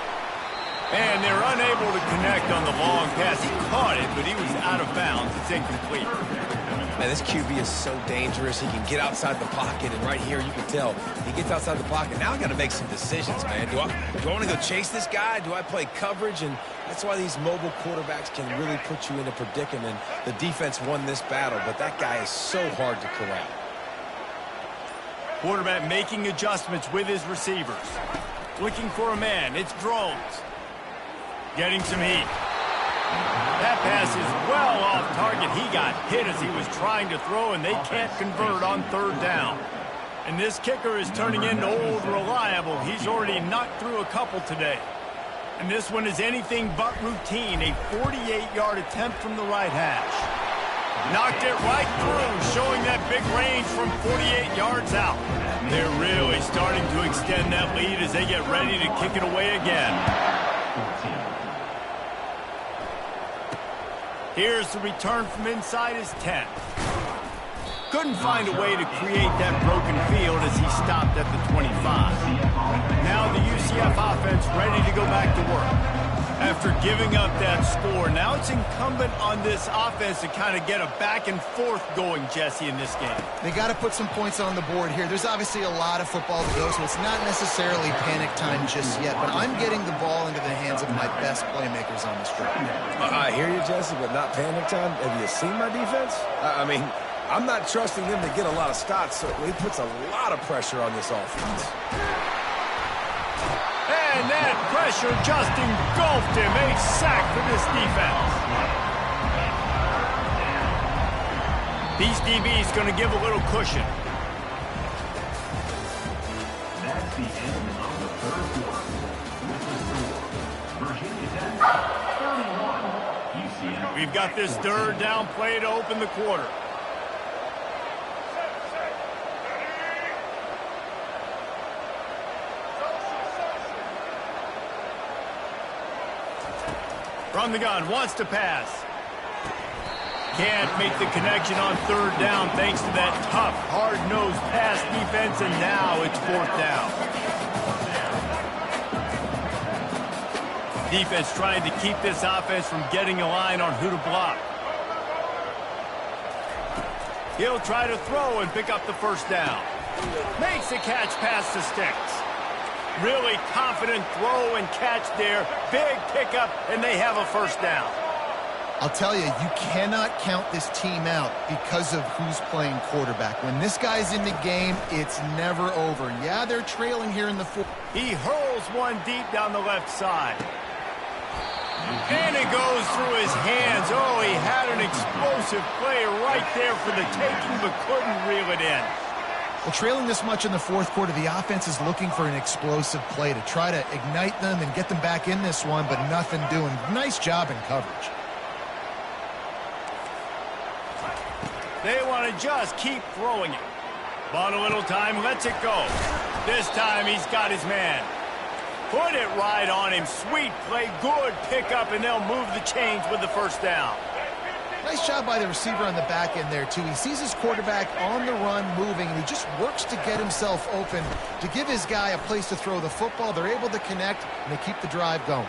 And they're unable to connect on the long pass. He caught it, but he was out of bounds. It's incomplete. Man, this QB is so dangerous. He can get outside the pocket, and right here you can tell he gets outside the pocket. Now I got to make some decisions, man. Do I want to go chase this guy? Do I play coverage? And that's why these mobile quarterbacks can really put you in a predicament. The defense won this battle, but that guy is so hard to corral. Quarterback making adjustments with his receivers. Looking for a man. It's Drones. Getting some heat. That pass is well off target. He got hit as he was trying to throw, and they can't convert on third down. And this kicker is turning into old reliable. He's already knocked through a couple today. And this one is anything but routine. A 48-yard attempt from the right hash. Knocked it right through, showing that big range from 48 yards out. They're really starting to extend that lead as they get ready to kick it away again. Here's the return from inside his 10. Couldn't find a way to create that broken field as he stopped at the 25. Now the UCF offense ready to go back to work. After giving up that score, now it's incumbent on this offense to kind of get a back and forth going, Jesse, in this game. They got to put some points on the board here. There's obviously a lot of football to go, so it's not necessarily panic time just yet, but I'm getting the ball into the hands of my best playmakers on this drive. I hear you, Jesse, but not panic time. Have you seen my defense? I mean, I'm not trusting them to get a lot of stops, so he puts a lot of pressure on this offense. And that pressure just engulfed him. A sack for this defense. These DBs going to give a little cushion. That's the end of the third quarter. Virginia Tech, 31. UCF. We've got this third down play to open the quarter. From the gun, wants to pass. Can't make the connection on third down thanks to that tough, hard-nosed pass defense, and now it's fourth down. Defense trying to keep this offense from getting a line on who to block. He'll try to throw and pick up the first down. Makes the catch past the sticks. Really confident throw and catch there. Big pickup, and they have a first down. I'll tell you, you cannot count this team out because of who's playing quarterback. When this guy's in the game, it's never over. Yeah, they're trailing here in the fourth. He hurls one deep down the left side. And it goes through his hands. Oh, he had an explosive play right there for the taking, but couldn't reel it in. Well, trailing this much in the fourth quarter, the offense is looking for an explosive play to try to ignite them and get them back in this one, but nothing doing. Nice job in coverage. They want to just keep throwing it. Bought a little time, lets it go. This time he's got his man. Put it right on him. Sweet play, good pickup, and they'll move the chains with the first down. Nice job by the receiver on the back end there, too. He sees his quarterback on the run moving, and he just works to get himself open to give his guy a place to throw the football. They're able to connect, and they keep the drive going.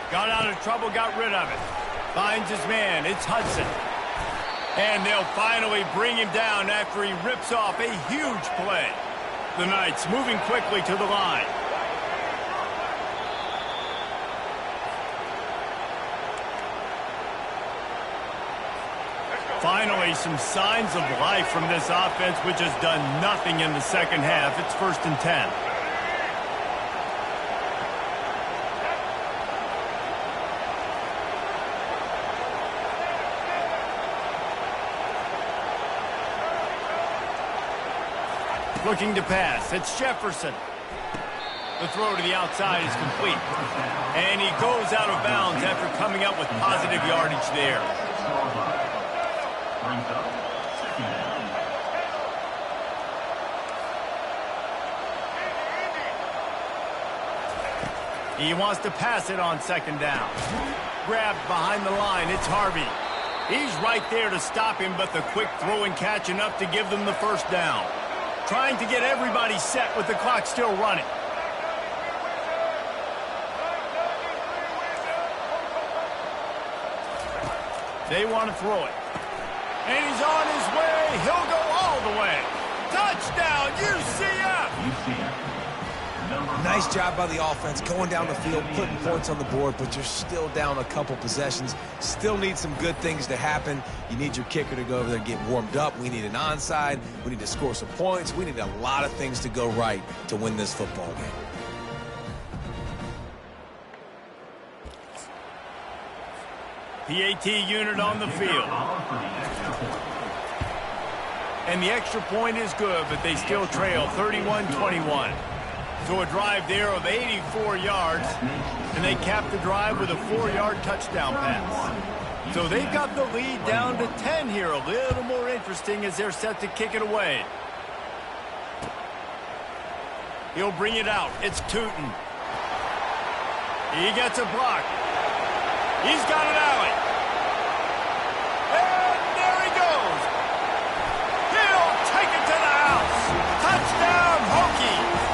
Got out of trouble, got rid of it. Finds his man. It's Hudson. And they'll finally bring him down after he rips off a huge play. The Knights moving quickly to the line. Finally, some signs of life from this offense, which has done nothing in the second half. It's 1st and 10. Looking to pass. It's Jefferson. The throw to the outside is complete. And he goes out of bounds after coming up with positive yardage there. Brings up second down. He wants to pass it on second down. Grabbed behind the line. It's Harvey. He's right there to stop him, but the quick throw and catch enough to give them the first down. Trying to get everybody set with the clock still running. They want to throw it. And he's on his way. He'll go all the way. Touchdown, UCF! Nice job by the offense going down the field, putting points on the board, but you're still down a couple possessions. Still need some good things to happen. You need your kicker to go over there and get warmed up. We need an onside. We need to score some points. We need a lot of things to go right to win this football game. PAT unit on the field. And the extra point is good, but they still trail 31-21. So a drive there of 84 yards, and they cap the drive with a 4-yard touchdown pass. So they've got the lead down to 10 here. A little more interesting as they're set to kick it away. He'll bring it out. It's Tootin. He gets a block. He's got an alley. And there he goes. He'll take it to the house. Touchdown, Hokies.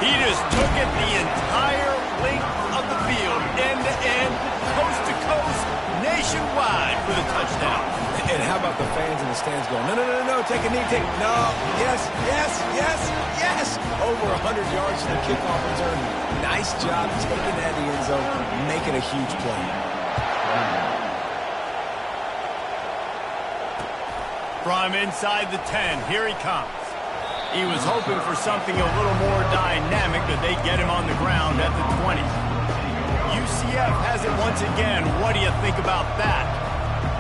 He just took it the entire length of the field, end-to-end, coast-to-coast, nationwide for the touchdown. And how about the fans in the stands going, no, no, no, no, take a knee, take, no, yes, yes, yes, yes. Over 100 yards to the kickoff return. Nice job taking that in the end zone, making a huge play. From inside the 10, here he comes. He was hoping for something a little more dynamic, but they get him on the ground at the 20. UCF has it once again. What do you think about that?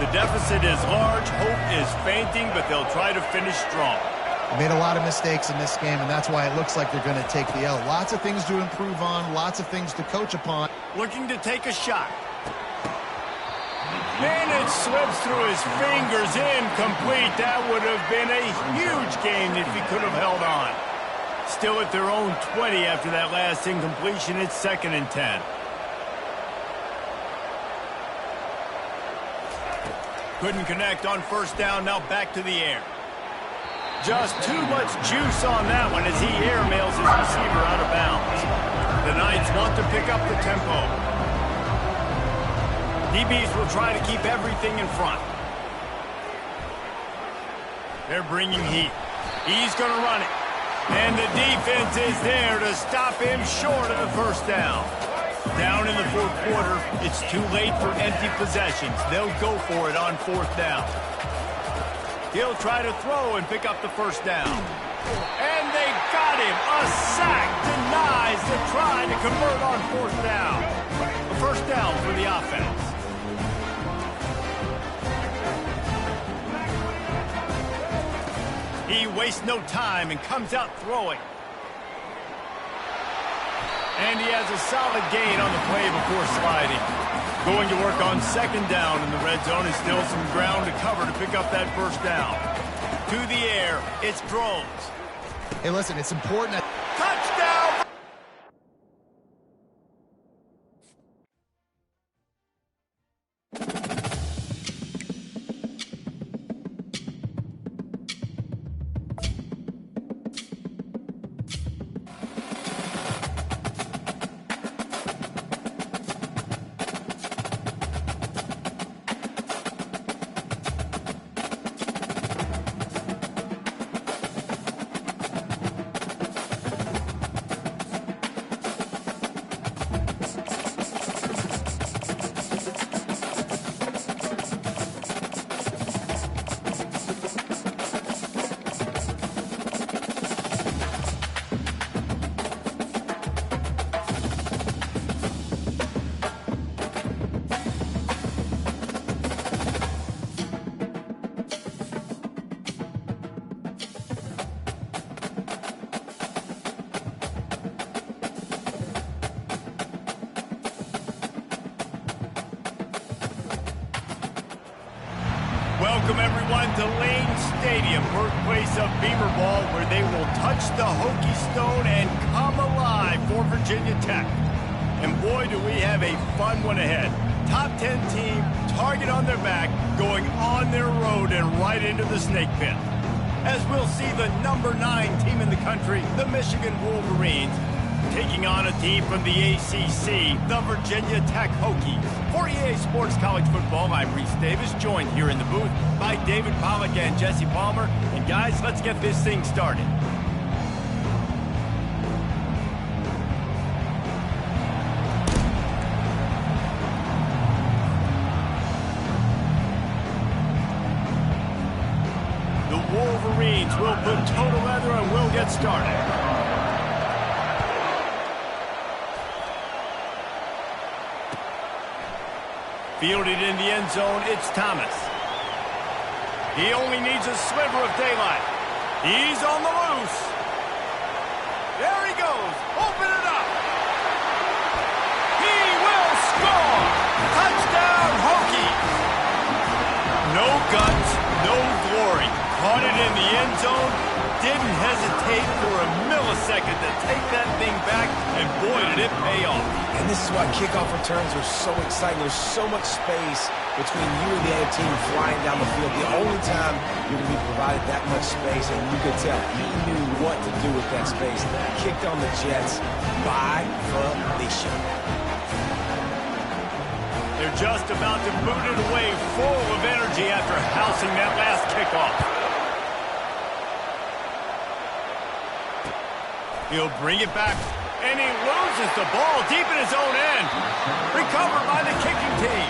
The deficit is large, hope is fainting, but they'll try to finish strong. They made a lot of mistakes in this game, and that's why it looks like they're going to take the L. Lots of things to improve on, lots of things to coach upon. Looking to take a shot. And it slips through his fingers, incomplete. That would have been a huge game if he could have held on. Still at their own 20 after that last incompletion. It's 2nd and 10. Couldn't connect on first down. Now back to the air. Just too much juice on that one as he airmails his receiver out of bounds. The Knights want to pick up the tempo. DBs will try to keep everything in front. They're bringing heat. He's going to run it. And the defense is there to stop him short of the first down. Down in the 4th quarter, it's too late for empty possessions. They'll go for it on 4th down. He'll try to throw and pick up the first down. And they got him. A sack denies the try to convert on 4th down. A first down for the offense. He wastes no time and comes out throwing. And he has a solid gain on the play before sliding. Going to work on 2nd down in the red zone is still some ground to cover to pick up that first down. To the air, it's Drones. Hey, listen, it's important. Touchdown! Welcome, everyone, to Lane Stadium, birthplace of Beamer Ball, where they will touch the Hokie Stone and come alive for Virginia Tech. And boy, do we have a fun one ahead. Top 10 team, target on their back, going on their road and right into the snake pit. As we'll see the number 9 team in the country, the Michigan Wolverines, taking on a team from the ACC, the Virginia Tech Hokies. For EA Sports College Football, I'm Reese Davis, joined here in the booth by David Pollack and Jesse Palmer. And guys, let's get this thing started. The Wolverines will put total leather and we'll get started. Fielded in the end zone, it's Thomas. He only needs a sliver of daylight. He's on the loose. There he goes. Open it up. He will score. Touchdown, Hokies. No guts, no glory. Caught it in the end zone. Didn't hesitate for a millisecond to take that thing back, and boy, did it pay off. And this is why kickoff returns are so exciting. There's so much space between you and the other team flying down the field. The only time you're going to be provided that much space, and you could tell he knew what to do with that space. Kicked on the Jets by Felicia. They're just about to boot it away, full of energy after housing that last kickoff. He'll bring it back, and he loses the ball deep in his own end. Recovered by the kicking team.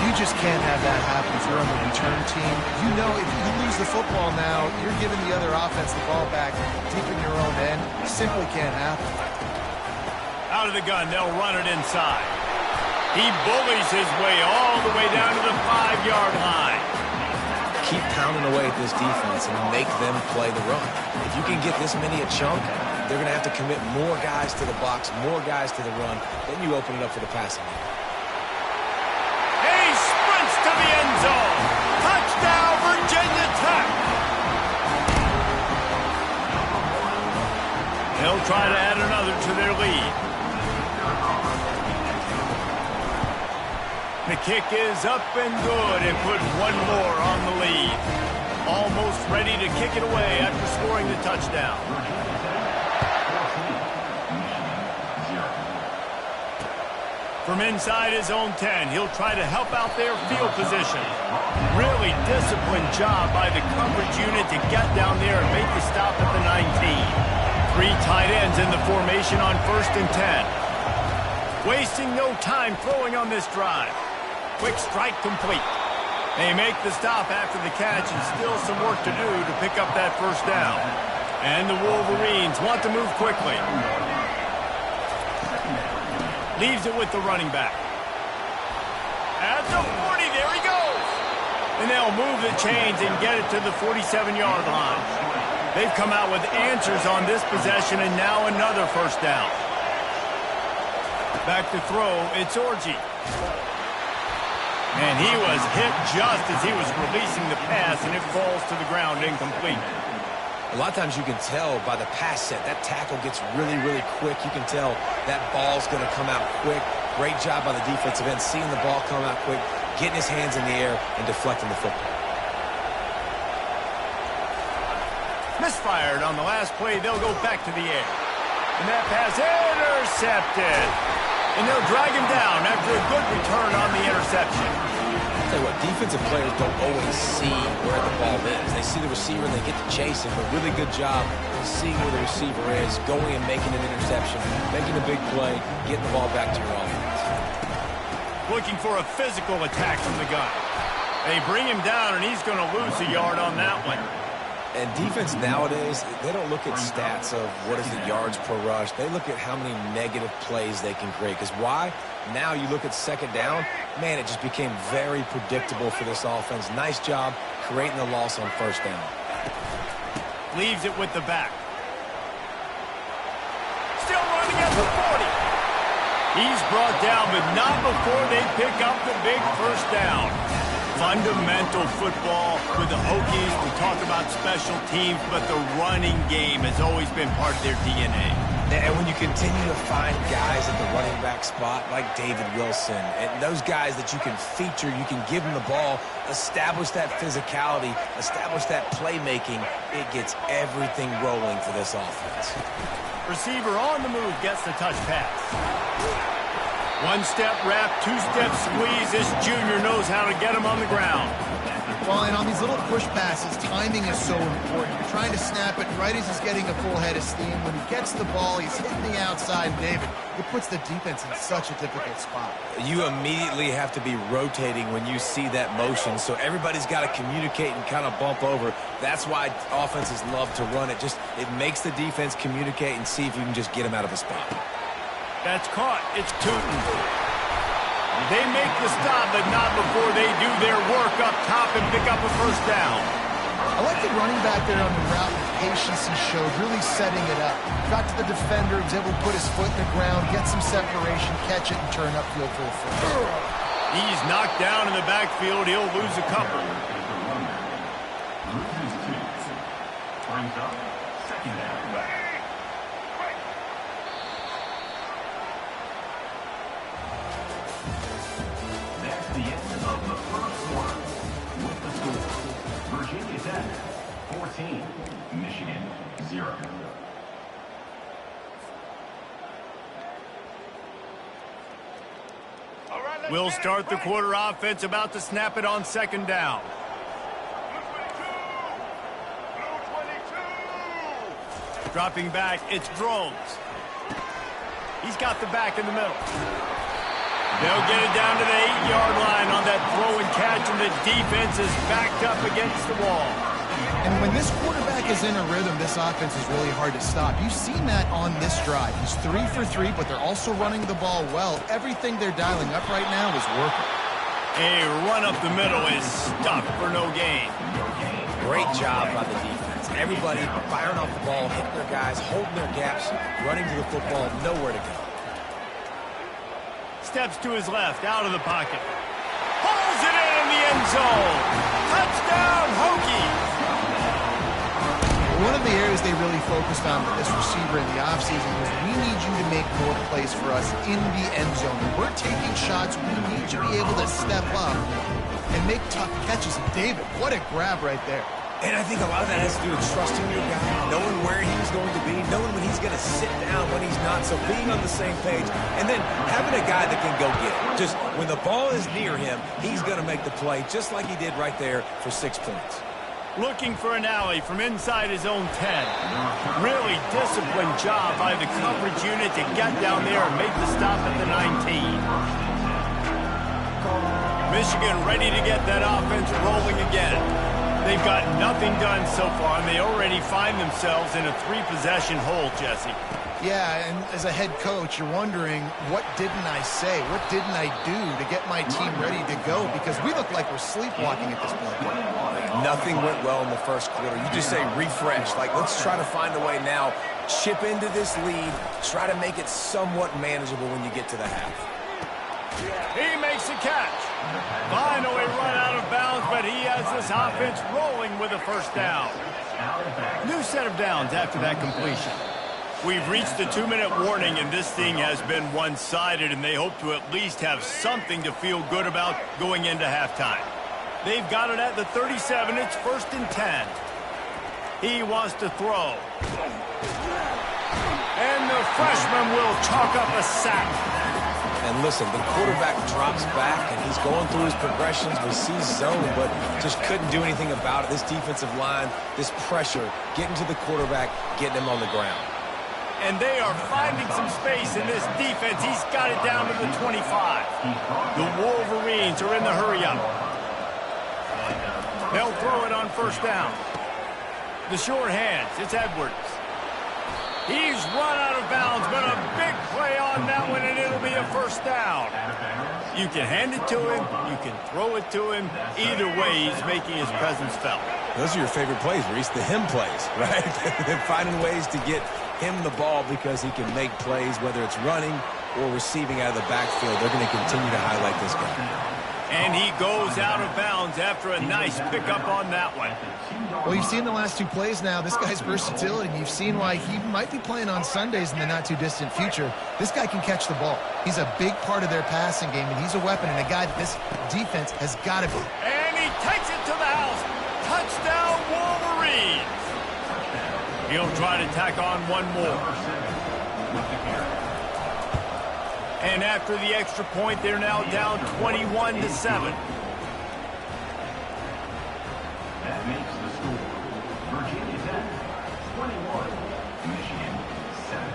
You just can't have that happen if you're on the return team. You know if you lose the football now, you're giving the other offense the ball back deep in your own end. It simply can't happen. Out of the gun, they'll run it inside. He bullies his way all the way down to the 5-yard line. Keep pounding away at this defense and make them play the run. If you can get this many a chunk, they're going to have to commit more guys to the box, more guys to the run. Then you open it up for the passing game. He sprints to the end zone. Touchdown, Virginia Tech. They'll try to add another to their lead. The kick is up and good and put one more on the lead. Almost ready to kick it away after scoring the touchdown. From inside his own 10, he'll try to help out their field position. Really disciplined job by the coverage unit to get down there and make the stop at the 19. 3 tight ends in the formation on 1st and 10. Wasting no time throwing on this drive. Quick strike complete. They make the stop after the catch and still some work to do to pick up that first down. And the Wolverines want to move quickly. Leaves it with the running back. At the 40, there he goes. And they'll move the chains and get it to the 47-yard line. They've come out with answers on this possession and now another first down. Back to throw, it's Orji. And he was hit just as he was releasing the pass, and it falls to the ground incomplete. A lot of times you can tell by the pass set, that tackle gets really, really quick. You can tell that ball's going to come out quick. Great job by the defensive end, seeing the ball come out quick, getting his hands in the air, and deflecting the football. Misfired on the last play. They'll go back to the air. And that pass intercepted. And they'll drag him down after a good return on the interception. I'll tell you what, defensive players don't always see where the ball is. They see the receiver and they get to chase him. But really good job seeing where the receiver is, going and making an interception, making a big play, getting the ball back to your offense. Looking for a physical attack from the gun. They bring him down, and he's going to lose a yard on that one. And defense nowadays, they don't look at stats of what is the yards per rush. They look at how many negative plays they can create. Because why? Now you look at second down, man, it just became very predictable for this offense. Nice job creating the loss on first down. Leaves it with the back. Still running at the 40. He's brought down, but not before they pick up the big first down. Fundamental football with the Hokies. We talk about special teams, but the running game has always been part of their DNA. And when you continue to find guys at the running back spot like David Wilson, and those guys that you can feature, you can give them the ball, establish that physicality, establish that playmaking, it gets everything rolling for this offense. Receiver on the move gets the touch pass. One-step wrap, two-step squeeze. This junior knows how to get him on the ground. Well, and on these little push passes, timing is so important. You're trying to snap it right as he's getting a full head of steam. When he gets the ball, he's hitting the outside. David, it puts the defense in such a difficult spot. You immediately have to be rotating when you see that motion, so everybody's got to communicate and kind of bump over. That's why offenses love to run it. It makes the defense communicate and see if you can just get him out of a spot. That's caught. It's Tootin. They make the stop, but not before they do their work up top and pick up a first down. I like the running back there on the route, the patience he showed, really setting it up. Got to the defender, was able to put his foot in the ground, get some separation, catch it, and turn upfield for a first down. He's knocked down in the backfield. He'll lose a couple. Brings up second down. That's the end of the first quarter. With the score, Virginia Tech 14, Michigan 0. We'll start the quarter offense, about to snap it on second down. Dropping back, it's Drones. He's got the back in the middle. They'll get it down to the 8-yard line on that throw and catch, and the defense is backed up against the wall. And when this quarterback is in a rhythm, this offense is really hard to stop. You've seen that on this drive. He's 3 for 3, but they're also running the ball well. Everything they're dialing up right now is working. A run up the middle is stuck for no gain. Great job by the defense. Everybody firing off the ball, hitting their guys, holding their gaps, running to the football, nowhere to go. Steps to his left, out of the pocket. Pulls it in the end zone. Touchdown, Hokies! One of the areas they really focused on with this receiver in the offseason was we need you to make more plays for us in the end zone. When we're taking shots, we need you to be able to step up and make tough catches. And David, what a grab right there. And I think a lot of that has to do with trusting your guy, knowing where he's going to be, knowing when he's going to sit down, when he's not, so being on the same page, and then having a guy that can go get it. Just when the ball is near him, he's going to make the play, just like he did right there for 6 points. Looking for an alley from inside his own 10. Really disciplined job by the coverage unit to get down there and make the stop at the 19. Michigan ready to get that offense rolling again. They've got nothing done so far, and they already find themselves in a 3-possession hole, Jesse. Yeah, and as a head coach, you're wondering, what didn't I say? What didn't I do to get my team ready to go? Because we look like we're sleepwalking at this point. Nothing went well in the first quarter. You just say refresh. Like, let's try to find a way now. Chip into this lead. Try to make it somewhat manageable when you get to the half. He makes a catch. Finally run out of bounds, but he has this offense rolling with a first down. New set of downs after that completion. We've reached the 2-minute warning, and this thing has been one-sided, and they hope to at least have something to feel good about going into halftime. They've got it at the 37. It's 1st and 10. He wants to throw. And the freshman will chalk up a sack. And listen, the quarterback drops back, and he's going through his progressions. We see zone, but just couldn't do anything about it. This defensive line, this pressure, getting to the quarterback, getting him on the ground. And they are finding some space in this defense. He's got it down to the 25. The Wolverines are in the hurry-up. They'll throw it on first down. The short hands, it's Edwards. He's run out of bounds, but a big play on that one, and it'll be a first down. You can hand it to him, you can throw it to him. Either way, he's making his presence felt. Those are your favorite plays, Reese, the him plays, right? They're finding ways to get him the ball because he can make plays, whether it's running or receiving out of the backfield. They're going to continue to highlight this guy. And he goes out of bounds after a nice pickup on that one. Well, you've seen the last 2 plays now. This guy's versatility, and you've seen why he might be playing on Sundays in the not-too-distant future. This guy can catch the ball. He's a big part of their passing game, and he's a weapon and a guy that this defense has got to be. And he takes it to the house. Touchdown, Wolverines. He'll try to tack on one more. And after the extra point, they're now down 21-7. That makes the score Virginia Tech 21, Michigan 7.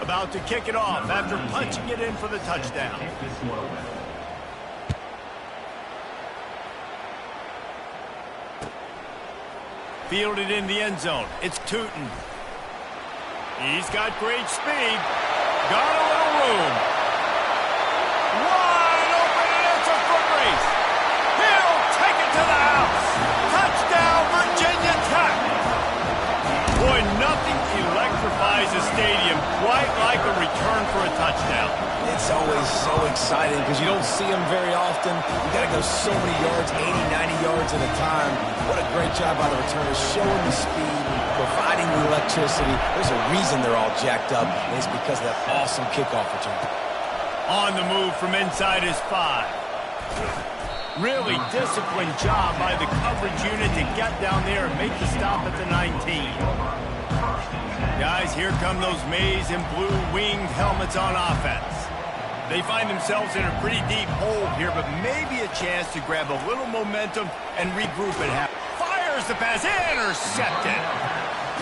About to kick it off after punching it in for the touchdown. Kick this one away. Fielded in the end zone. It's Tootin. He's got great speed. Got a little room. Wide open, and it's a foot race. He'll take it to the house. Touchdown, Virginia Tech. Boy, nothing electrifies a stadium quite like a return for a touchdown. It's always so exciting because you don't see them very often. You got to go so many yards, 80, 90 yards at a time. What a great job by the returners, showing the speed, providing the electricity. There's a reason they're all jacked up, and it's because of that awesome kickoff return. On the move from inside his 5. Really disciplined job by the coverage unit to get down there and make the stop at the 19. Guys, here come those maize and blue winged helmets on offense. They find themselves in a pretty deep hole here, but maybe a chance to grab a little momentum and regroup at half. Fires the pass, intercepted.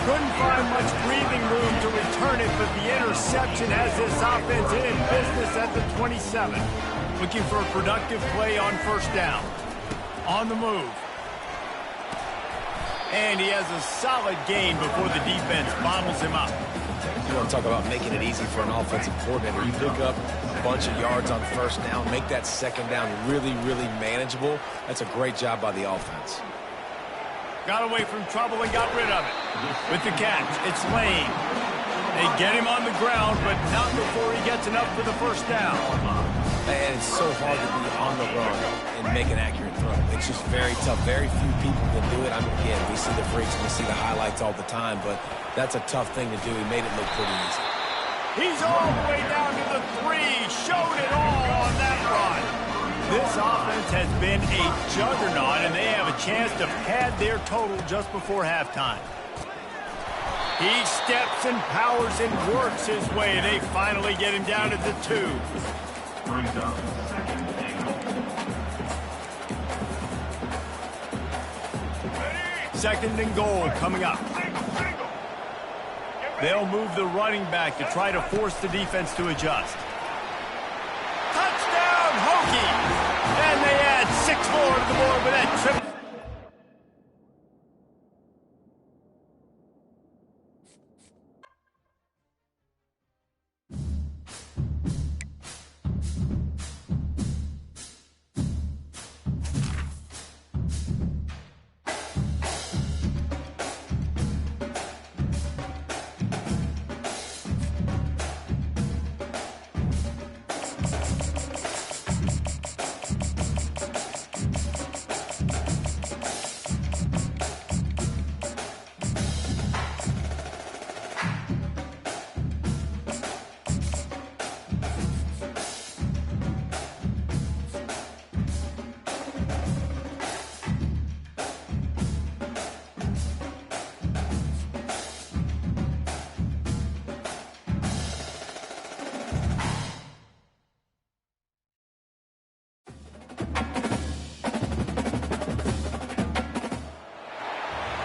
Couldn't find much breathing room to return it, but the interception has this offense in business at the 27. Looking for a productive play on first down. On the move. And he has a solid gain before the defense bottles him up. You want to talk about making it easy for an offensive coordinator. You pick up a bunch of yards on first down, make that second down really, really manageable. That's a great job by the offense. Got away from trouble and got rid of it. With the catch, it's Lane. They get him on the ground, but not before he gets enough for the first down. And it's so hard to be on the run and make an accurate throw. It's just very tough. Very few people can do it. I mean, again, we see the freaks, we see the highlights all the time, but that's a tough thing to do. He made it look pretty easy. He's all the way down to the 3. Showed it all on that run. This offense has been a juggernaut, and they have a chance to pad their total just before halftime. He steps and powers and works his way. They finally get him down at the 2. Brings up second and goal. Second and goal coming up. They'll move the running back to try to force the defense to adjust. Touchdown, Hokie! And they add 6 more to the board with that trip.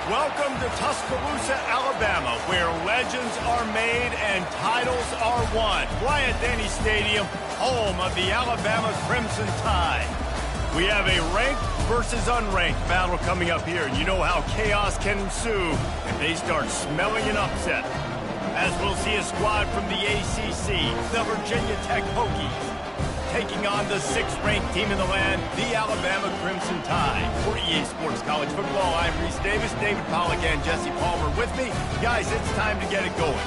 Welcome to Tuscaloosa, Alabama, where legends are made and titles are won. Bryant-Denny Stadium, home of the Alabama Crimson Tide. We have a ranked versus unranked battle coming up here, and you know how chaos can ensue if they start smelling an upset. As we'll see a squad from the ACC, the Virginia Tech Hokies, taking on the 6th-ranked team in the land, the Alabama Crimson Tide. For EA Sports College Football, I'm Reese Davis, David Pollack, and Jesse Palmer with me. Guys, it's time to get it going.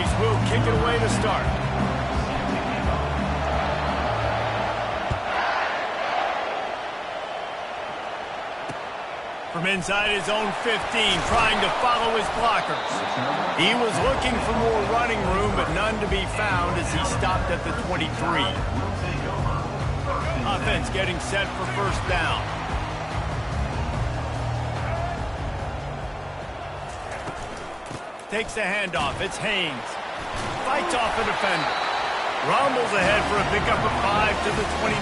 Aggies will kick it away to start. From inside his own 15, trying to follow his blockers. He was looking for more running room, but none to be found as he stopped at the 23. Offense getting set for first down. Takes a handoff. It's Haynes. Fights off a defender. Rumbles ahead for a pickup of 5 to the 29.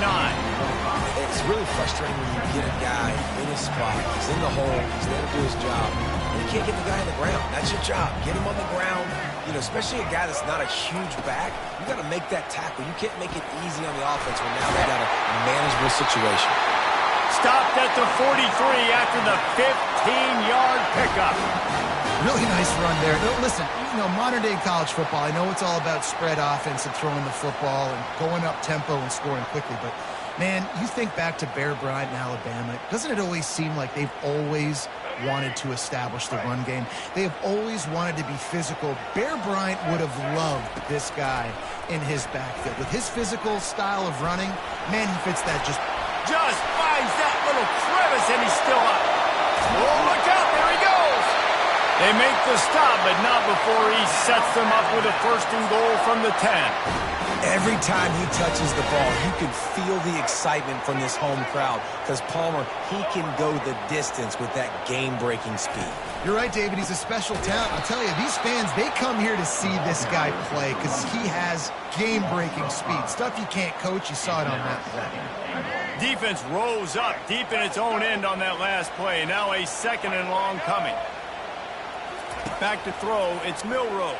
It's really frustrating when you get a guy in his spot. He's in the hole. He's there to do his job. And you can't get the guy on the ground. That's your job. Get him on the ground. You know, especially a guy that's not a huge back. You got to make that tackle. You can't make it easy on the offense when now they got a manageable situation. Stopped at the 43 after the 15-yard pickup. Really nice run there. Listen, you know, modern-day college football, I know it's all about spread offense and throwing the football and going up tempo and scoring quickly, but, man, you think back to Bear Bryant in Alabama, doesn't it always seem like they've always wanted to establish the run game? They have always wanted to be physical. Bear Bryant would have loved this guy in his backfield. With his physical style of running, man, he fits that just finds that little crevice, and he's still up. Oh, look out, there he goes. They make the stop, but not before he sets them up with a first and goal from the 10. Every time he touches the ball, you can feel the excitement from this home crowd because Palmer, he can go the distance with that game-breaking speed. You're right, David. He's a special talent. I'll tell you, these fans, they come here to see this guy play because he has game-breaking speed. Stuff you can't coach. You saw it on that play. Defense rose up deep in its own end on that last play. Now a second and long coming. Back to throw. It's Milroe.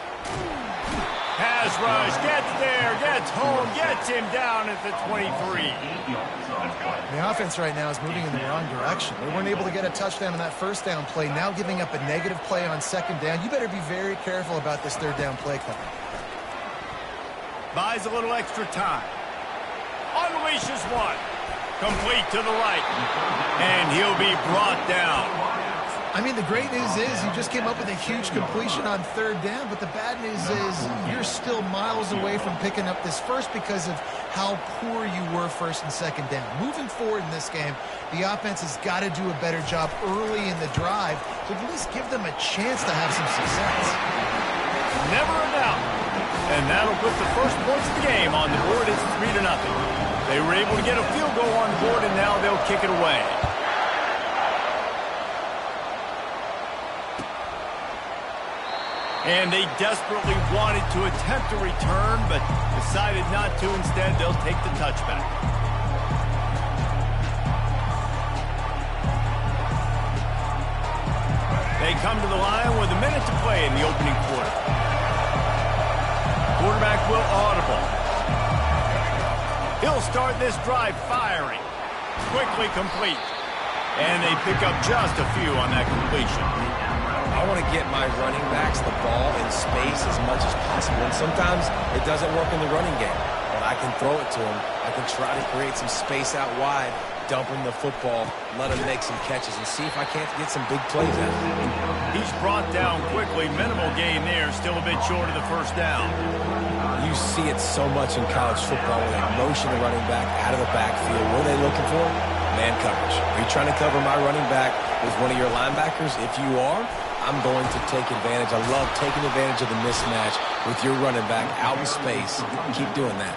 Pass rush. Gets there. Gets home. Gets him down at the 23. The offense right now is moving in the wrong direction. They weren't able to get a touchdown on that first down play. Now giving up a negative play on second down. You better be very careful about this third down play call. Buys a little extra time. Unleashes one. Complete to the right. And he'll be brought down. I mean, the great news is you just came up with a huge completion on third down, but the bad news is you're still miles away from picking up this first because of how poor you were first and second down. Moving forward in this game, the offense has got to do a better job early in the drive to at least give them a chance to have some success. Never a doubt. And that'll put the first points of the game on the board. It's 3-0. They were able to get a field goal on the board, and now they'll kick it away. And they desperately wanted to attempt a return, but decided not to. Instead, they'll take the touchback. They come to the line with a minute to play in the opening quarter. Quarterback will audible. He'll start this drive firing. Quickly complete. And they pick up just a few on that completion. I want to get my running backs the ball in space as much as possible. And sometimes it doesn't work in the running game. But I can throw it to them. I can try to create some space out wide, dump him the football, let him make some catches, and see if I can't get some big plays out of him. He's brought down quickly. Minimal gain there. Still a bit short of the first down. You see it so much in college football when they motion the running back out of the backfield. What are they looking for? Man coverage. Are you trying to cover my running back with one of your linebackers? If you are, I'm going to take advantage. I love taking advantage of the mismatch with your running back out in space. Keep doing that.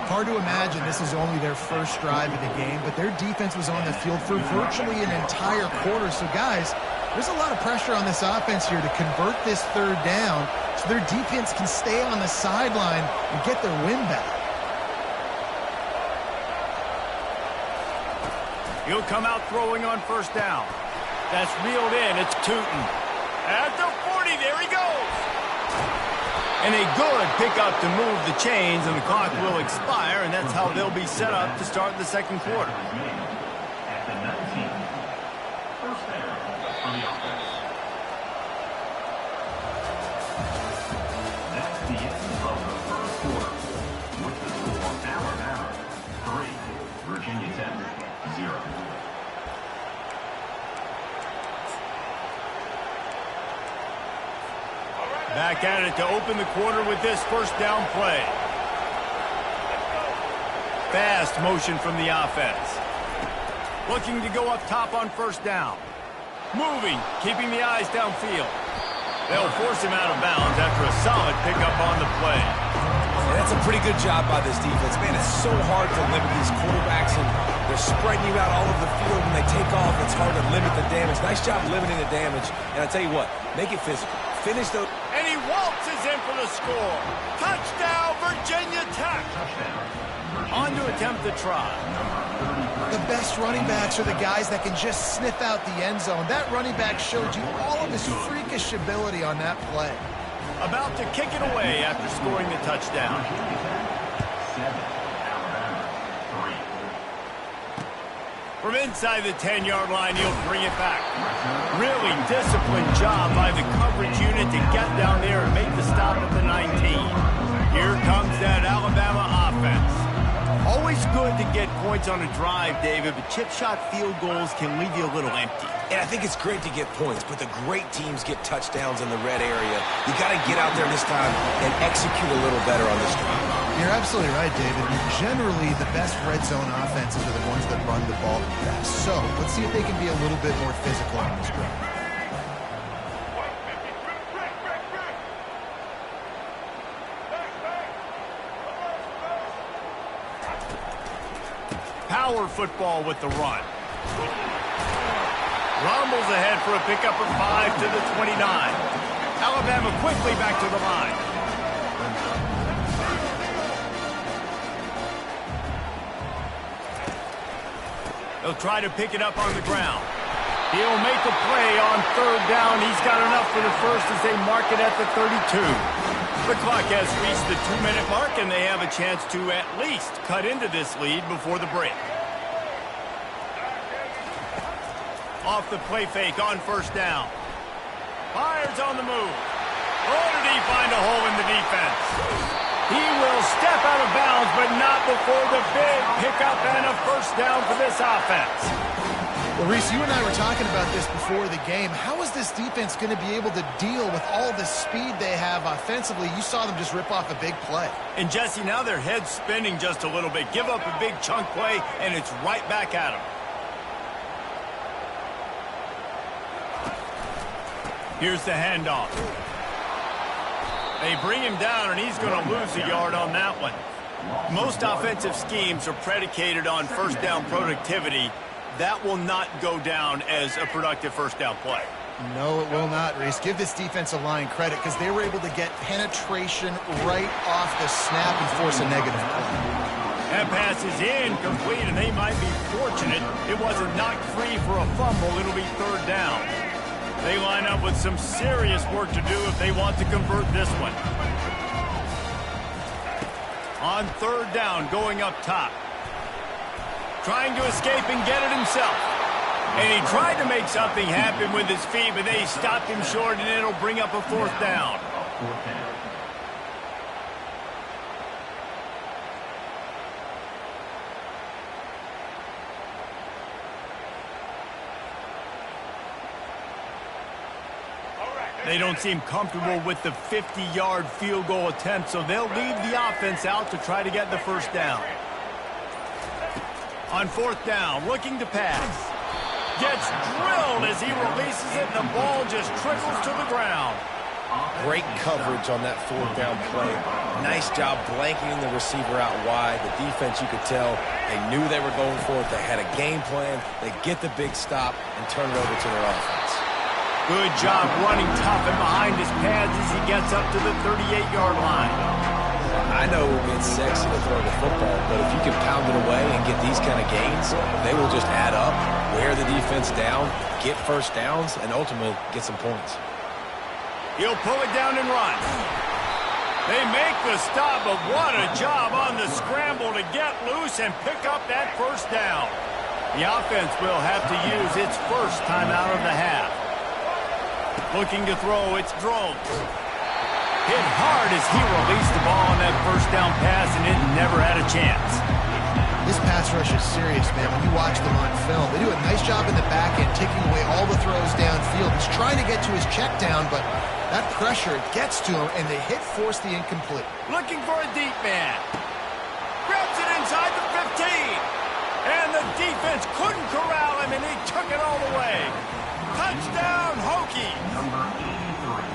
Hard to imagine this is only their first drive of the game, but their defense was on the field for virtually an entire quarter. So, guys, there's a lot of pressure on this offense here to convert this third down so their defense can stay on the sideline and get their win back. He'll come out throwing on first down. That's reeled in. It's Tootin. At the 40, there he goes. And a good pickup to move the chains, and the clock will expire, and that's how they'll be set up to start the second quarter. At the 19. First down for the offense. That's the end of the first quarter. With the score Alabama 3, Virginia Tech 0. Back back at it to open the quarter with this first down play. Fast motion from the offense. Looking to go up top on first down. Moving, keeping the eyes downfield. They'll force him out of bounds after a solid pickup on the play. And that's a pretty good job by this defense. Man, it's so hard to limit these quarterbacks, and they're spreading you out all over the field. When they take off, it's hard to limit the damage. Nice job limiting the damage. And I tell you what, make it physical. Finish the... And he waltzes in for the score. Touchdown, Virginia Tech. On to attempt the try. The best running backs are the guys that can just sniff out the end zone. That running back showed you all of his freakish ability on that play. About to kick it away after scoring the touchdown. From inside the 10-yard line, he'll bring it back. Really disciplined job by the coverage unit to get down there and make the stop at the 19. Here comes that Alabama offense. Always good to get points on a drive, David, but chip shot field goals can leave you a little empty. And I think it's great to get points, but the great teams get touchdowns in the red area. You got to get out there this time and execute a little better on this drive. You're absolutely right, David. Generally, the best red zone offenses are the ones that run the ball best. So let's see if they can be a little bit more physical on this drive. Power football with the run. Rumbles ahead for a pickup of 5 to the 29. Alabama quickly back to the line. They'll try to pick it up on the ground. He'll make the play on third down. He's got enough for the first as they mark it at the 32. The clock has reached the 2-minute mark, and they have a chance to at least cut into this lead before the break. Off the play fake on first down. Fires on the move. Oh, did he find a hole in the defense? He will step out of bounds, but not before the big pickup and a first down for this offense. Well, Reese, you and I were talking about this before the game. How is this defense going to be able to deal with all the speed they have offensively? You saw them just rip off a big play. And, Jesse, now their head's spinning just a little bit. Give up a big chunk play, and it's right back at them. Here's the handoff. They bring him down, and he's going to lose a yard on that one. Most offensive schemes are predicated on first down productivity. That will not go down as a productive first down play. No, it will not, Reese. Give this defensive line credit because they were able to get penetration right off the snap and force a negative play. That pass is incomplete, and they might be fortunate it wasn't knocked free for a fumble. It'll be third down. They line up with some serious work to do if they want to convert this one. On third down, going up top. Trying to escape and get it himself. And he tried to make something happen with his feet, but they stopped him short, and it'll bring up a fourth down. They don't seem comfortable with the 50-yard field goal attempt, so they'll leave the offense out to try to get the first down. On fourth down, looking to pass. Gets drilled as he releases it, and the ball just trickles to the ground. Great coverage on that fourth down play. Nice job blanketing the receiver out wide. The defense, you could tell, they knew they were going for it. They had a game plan. They get the big stop and turn it over to their offense. Good job running tough and behind his pads as he gets up to the 38-yard line. I know it's sexy to throw the football, but if you can pound it away and get these kind of gains, they will just add up, wear the defense down, get first downs, and ultimately get some points. He'll pull it down and run. They make the stop, but what a job on the scramble to get loose and pick up that first down. The offense will have to use its first time out of the half. Looking to throw, it's Drones. Hit hard as he released the ball on that first down pass, and it never had a chance. This pass rush is serious, man. When you watch them on film, they do a nice job in the back end, taking away all the throws downfield. He's trying to get to his check down, but That pressure gets to him, and the hit forced the incomplete. Looking for a deep man. Grabs it inside the 15. And the defense couldn't corral him, and he took it all the way. Touchdown, Hokies. Number 83.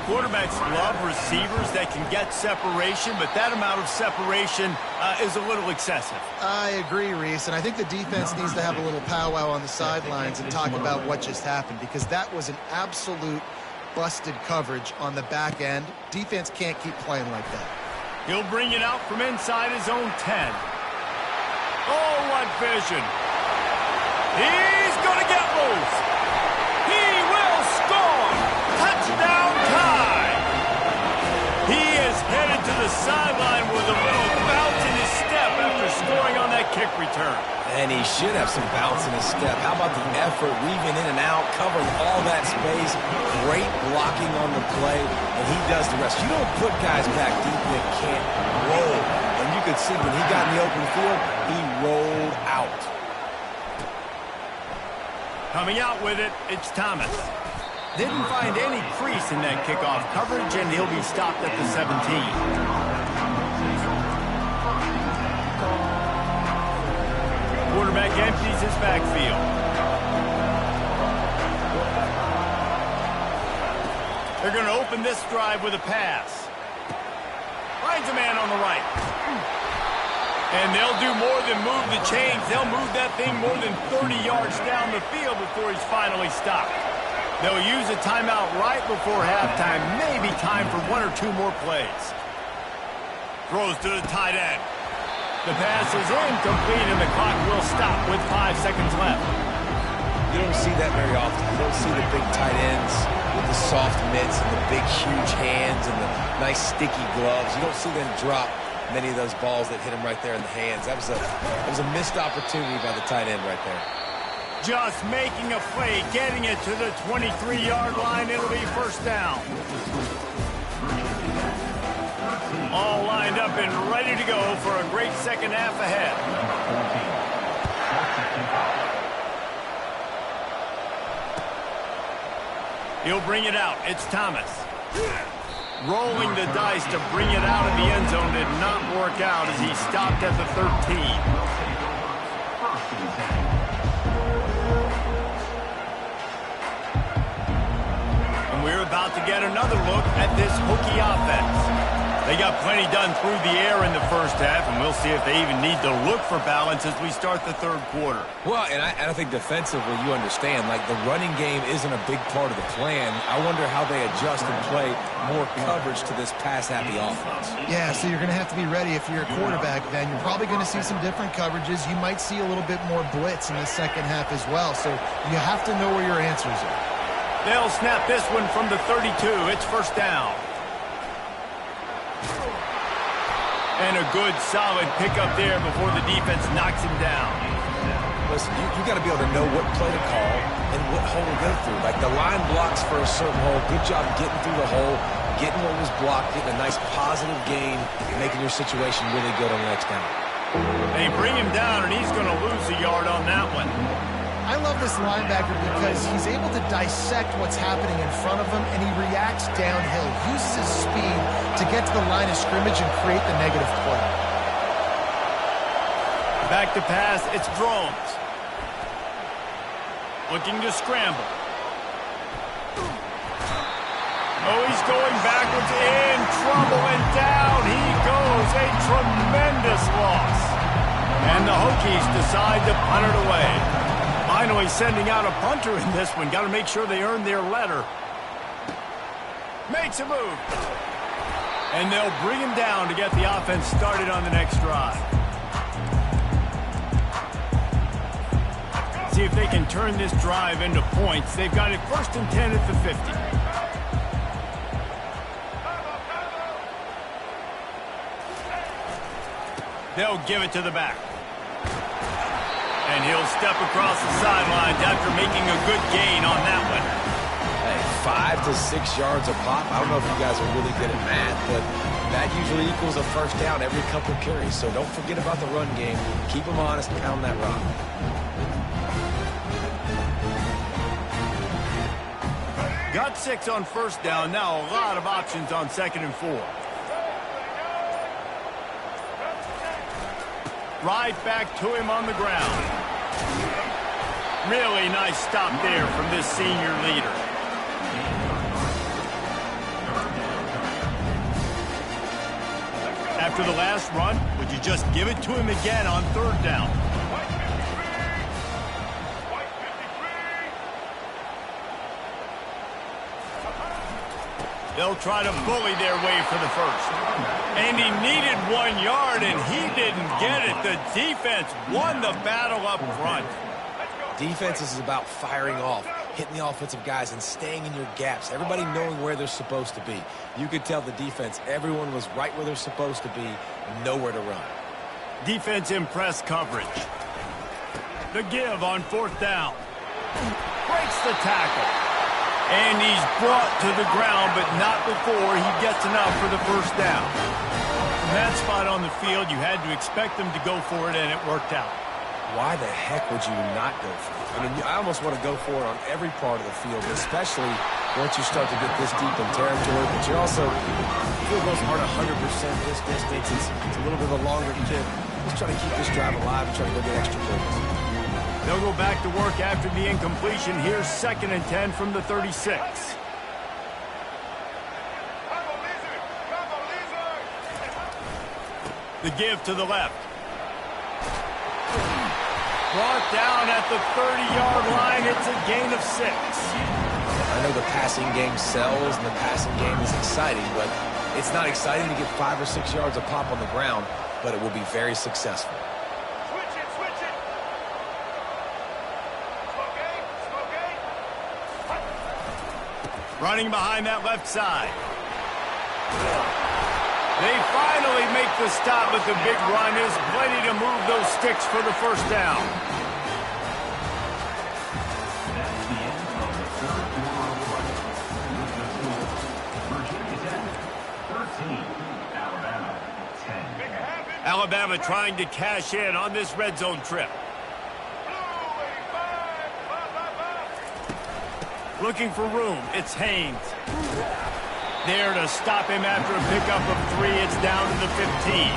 Quarterbacks love receivers that can get separation, but that amount of separation is a little excessive. I agree, Reese, and I think the defense needs to have a little powwow on the sidelines and talk about what just happened, because that was an absolute busted coverage on the back end. Defense can't keep playing like that. He'll bring it out from inside his own 10. Oh, what vision. He's going to get loose. He will score. Touchdown tie. He is headed to the sideline with a little bounce in his step after scoring on that kick return. And he should have some bounce in his step. How about the effort, weaving in and out, covering all that space, great blocking on the play, and he does the rest. You don't put guys back deep that can't roll. And you could see when he got in the open field, he rolled out. Coming out with it, it's Thomas. Didn't find any crease in that kickoff coverage, and he'll be stopped at the 17. Quarterback empties his backfield. They're going to open this drive with a pass. Finds a man on the right. And they'll do more than move the chains. They'll move that thing more than 30 yards down the field before he's finally stopped. They'll use a timeout right before halftime. Maybe time for one or two more plays. Throws to the tight end. The pass is incomplete, and the clock will stop with 5 seconds left. You don't see that very often. You don't see the big tight ends with the soft mitts and the big, huge hands and the nice, sticky gloves. You don't see them drop many of those balls that hit him right there in the hands. That was a missed opportunity by the tight end right there. Just making a play, getting it to the 23-yard line. It'll be first down. All lined up and ready to go for a great second half ahead. He'll bring it out. It's Thomas. Rolling the dice to bring it out of the end zone did not work out as he stopped at the 13. And we're about to get another look at this Hokie offense. They got plenty done through the air in the first half, and we'll see if they even need to look for balance as we start the third quarter. Well, and I think defensively you understand, like the running game isn't a big part of the plan. I wonder how they adjust and play more coverage to this pass-happy offense. Yeah, so you're going to have to be ready if you're a quarterback then. You're probably going to see some different coverages. You might see a little bit more blitz in the second half as well, so you have to know where your answers are. They'll snap this one from the 32. It's first down. And a good, solid pickup there before the defense knocks him down. Listen, you got to be able to know what play to call and what hole to go through. Like the line blocks for a certain hole. Good job getting through the hole, getting what was blocked, getting a nice positive gain, making your situation really good on the next down. They bring him down, and he's going to lose a yard on that one. I love this linebacker because he's able to dissect what's happening in front of him, and he reacts downhill, uses his speed to get to the line of scrimmage and create the negative play. Back to pass, it's Drones. Looking to scramble. Oh, he's going backwards, in trouble, and down he goes. A tremendous loss. And the Hokies decide to punt it away. Finally sending out a punter in this one. Got to make sure they earn their letter. Makes a move. And they'll bring him down to get the offense started on the next drive. See if they can turn this drive into points. They've got it first and 10 at the 50. They'll give it to the back. And he'll step across the sidelines after making a good gain on that one. Hey, 5 to 6 yards a pop. I don't know if you guys are really good at math, but that usually equals a first down every couple of carries. So don't forget about the run game. Keep them honest and pound that rock. Got 6 on first down. Now a lot of options on 2nd and 4. Right back to him on the ground. Really nice stop there from this senior leader. After the last run, would you just give it to him again on 3rd down? They'll try to bully their way for the first. And he needed 1 yard, and he didn't get it. The defense won the battle up front. Defense is about firing off, hitting the offensive guys, and staying in your gaps. Everybody knowing where they're supposed to be. You could tell the defense, everyone was right where they're supposed to be, nowhere to run. Defense in press coverage. The give on 4th down. Breaks the tackle. And he's brought to the ground, but not before he gets enough for the first down. From that spot on the field, you had to expect them to go for it, and it worked out. Why the heck would you not go for it? I mean, I almost want to go for it on every part of the field, especially once you start to get this deep in territory. But you're also, field goals aren't 100% this distance. It's a little bit of a longer kick. Just trying to keep this drive alive and trying to go get extra points. They'll go back to work after the incompletion. Here's 2nd and 10 from the 36. The give to the left. Brought down at the 30-yard line. It's a gain of 6. I know the passing game sells and the passing game is exciting, but it's not exciting to get 5 or 6 yards a pop on the ground, but it will be very successful. Running behind that left side. They finally make the stop, but the big run is plenty to move those sticks for the first down. That's the end of the 3rd quarter of play. With the score, Virginia Tech 13, Alabama 10. Alabama trying to cash in on this red zone trip. Looking for room. It's Haynes. There to stop him after a pickup of 3. It's down to the 15.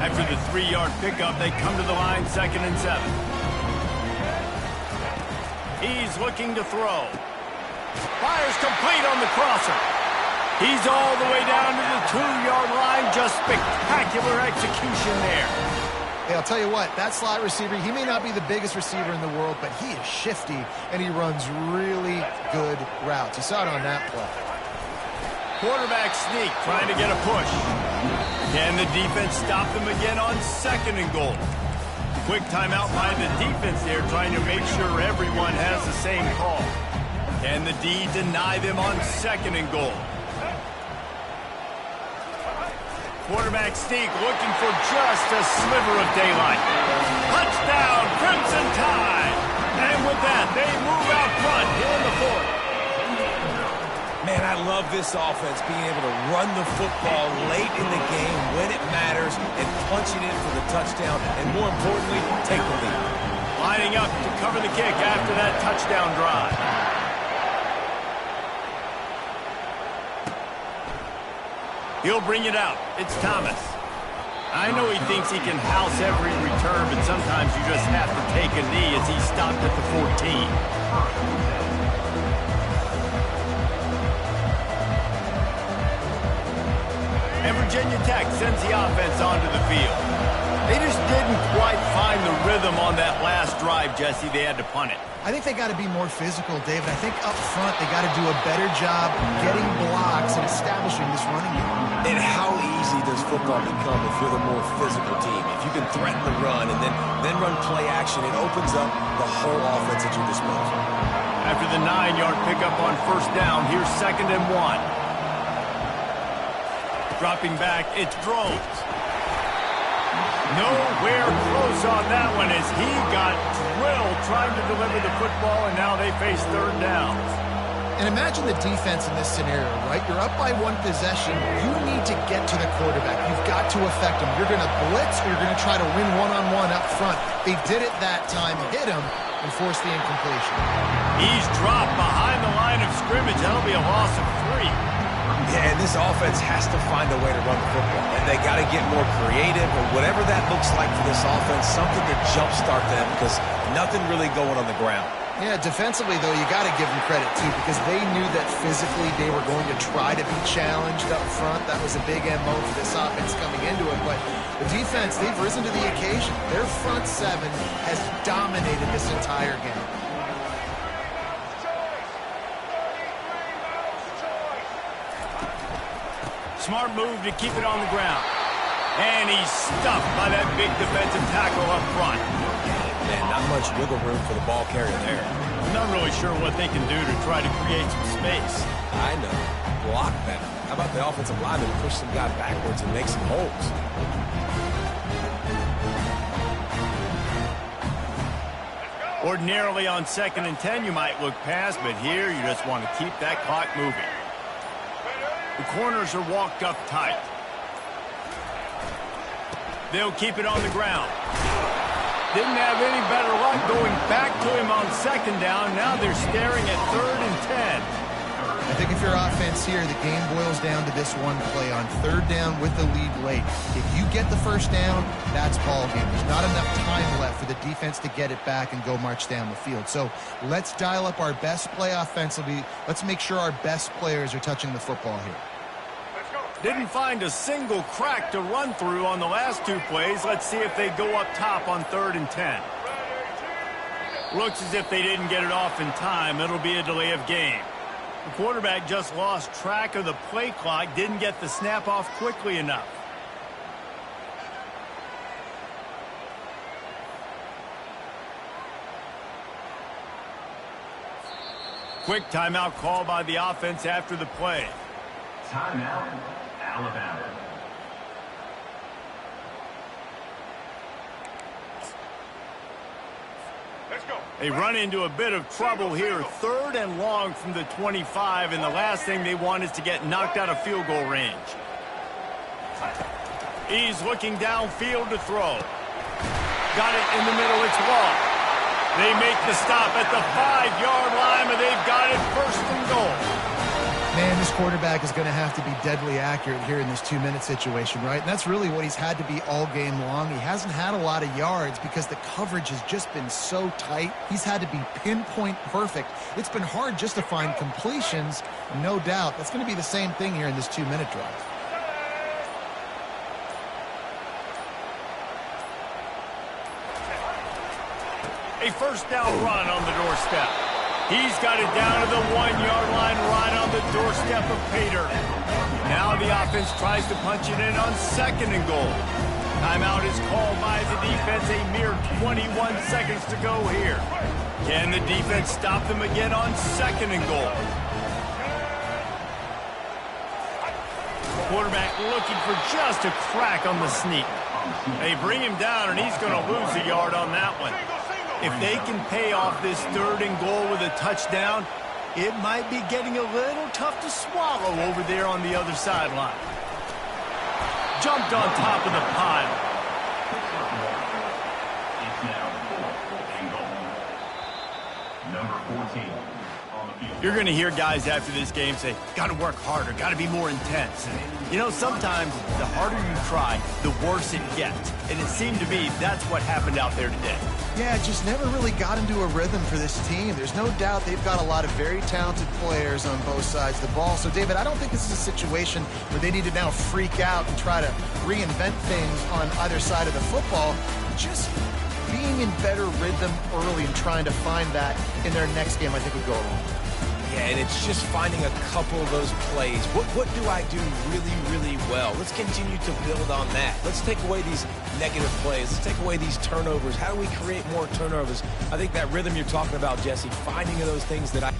After the 3-yard pickup, they come to the line 2nd and 7. He's looking to throw. Fires complete on the crosser. He's all the way down to the 2-yard line. Just spectacular execution there. Hey, I'll tell you what, that slot receiver, he may not be the biggest receiver in the world, but he is shifty, and he runs really good routes. You saw it on that play. Quarterback sneak, trying to get a push. Can the defense stop them again on 2nd and goal? Quick timeout by the defense there, trying to make sure everyone has the same call. Can the D deny them on 2nd and goal? Quarterback sneak, looking for just a sliver of daylight. Touchdown, Crimson Tide! And with that, they move out front here in the 4th. Man, I love this offense, being able to run the football late in the game when it matters and punch it in for the touchdown, and more importantly, take the lead. Lining up to cover the kick after that touchdown drive. He'll bring it out. It's Thomas. I know he thinks he can house every return, but sometimes you just have to take a knee as he stopped at the 14. And Virginia Tech sends the offense onto the field. They just didn't quite find the rhythm on that last drive, Jesse. They had to punt it. I think they got to be more physical, David. I think up front they got to do a better job getting blocks and establishing this running game. And how easy does football become if you're the more physical team? If you can threaten the run and then run play action, it opens up the whole offense at your disposal. After the 9-yard pickup on first down, here's 2nd and 1. Dropping back, it's Drones. Nowhere close on that one as he got drilled trying to deliver the football, and now they face 3rd down. And imagine the defense in this scenario, right? You're up by 1 possession. You need to get to the quarterback. You've got to affect him. You're going to blitz or you're going to try to win one-on-one up front. They did it that time, hit him, and force the incompletion. He's dropped behind the line of scrimmage. That'll be a loss of 3. Yeah, and this offense has to find a way to run the football. And they got to get more creative or whatever that looks like for this offense, something to jumpstart them because nothing really going on the ground. Yeah, defensively, though, you got to give them credit, too, because they knew that physically they were going to try to be challenged up front. That was a big MO for this offense coming into it. But the defense, they've risen to the occasion. Their front seven has dominated this entire game. Smart move to keep it on the ground. And he's stuffed by that big defensive tackle up front. Man, not much wiggle room for the ball carrier there. I'm not really sure what they can do to try to create some space. I know. Block better. How about the offensive lineman push some guy backwards and make some holes? Ordinarily on 2nd and 10, you might look past, but here you just want to keep that clock moving. The corners are walked up tight. They'll keep it on the ground. Didn't have any better luck going back to him on 2nd down. Now they're staring at 3rd and 10. I think if you're offense here, the game boils down to this one play on 3rd down with the lead late. If you get the 1st down, that's ball game. There's not enough time left for the defense to get it back and go march down the field. So let's dial up our best play offensively. Let's make sure our best players are touching the football here. Didn't find a single crack to run through on the last 2 plays. Let's see if they go up top on 3rd and 10. Looks as if they didn't get it off in time. It'll be a delay of game. The quarterback just lost track of the play clock, didn't get the snap off quickly enough. Quick timeout call by the offense after the play. Timeout, Alabama. They run into a bit of trouble here. 3rd and long from the 25, and the last thing they want is to get knocked out of field goal range. He's looking downfield to throw. Got it in the middle. It's long. They make the stop at the 5-yard line, and they've got it 1st and goal. Man, this quarterback is going to have to be deadly accurate here in this 2-minute situation, right? And that's really what he's had to be all game long. He hasn't had a lot of yards because the coverage has just been so tight. He's had to be pinpoint perfect. It's been hard just to find completions, no doubt. That's going to be the same thing here in this 2-minute drive. A 1st down run on the doorstep. He's got it down to the 1-yard line right on the doorstep of Pater. Now the offense tries to punch it in on 2nd and goal. Timeout is called by the defense. A mere 21 seconds to go here. Can the defense stop them again on 2nd and goal? Quarterback looking for just a crack on the sneak. They bring him down, and he's going to lose a yard on that one. If they can pay off this 3rd and goal with a touchdown, it might be getting a little tough to swallow over there on the other sideline. Jumped on top of the pile. It's now 4th and goal. Number 14 on the field. You're going to hear guys after this game say, got to work harder, got to be more intense. You know, sometimes the harder you try, the worse it gets. And it seemed to me that's what happened out there today. Yeah, just never really got into a rhythm for this team. There's no doubt they've got a lot of very talented players on both sides of the ball. So, David, I don't think this is a situation where they need to now freak out and try to reinvent things on either side of the football. Just being in better rhythm early and trying to find that in their next game, I think, would go a long way. Yeah, and it's just finding a couple of those plays. What do I do really, really well? Let's continue to build on that. Let's take away these negative plays. Let's take away these turnovers. How do we create more turnovers? I think that rhythm you're talking about, Jesse, finding those things that I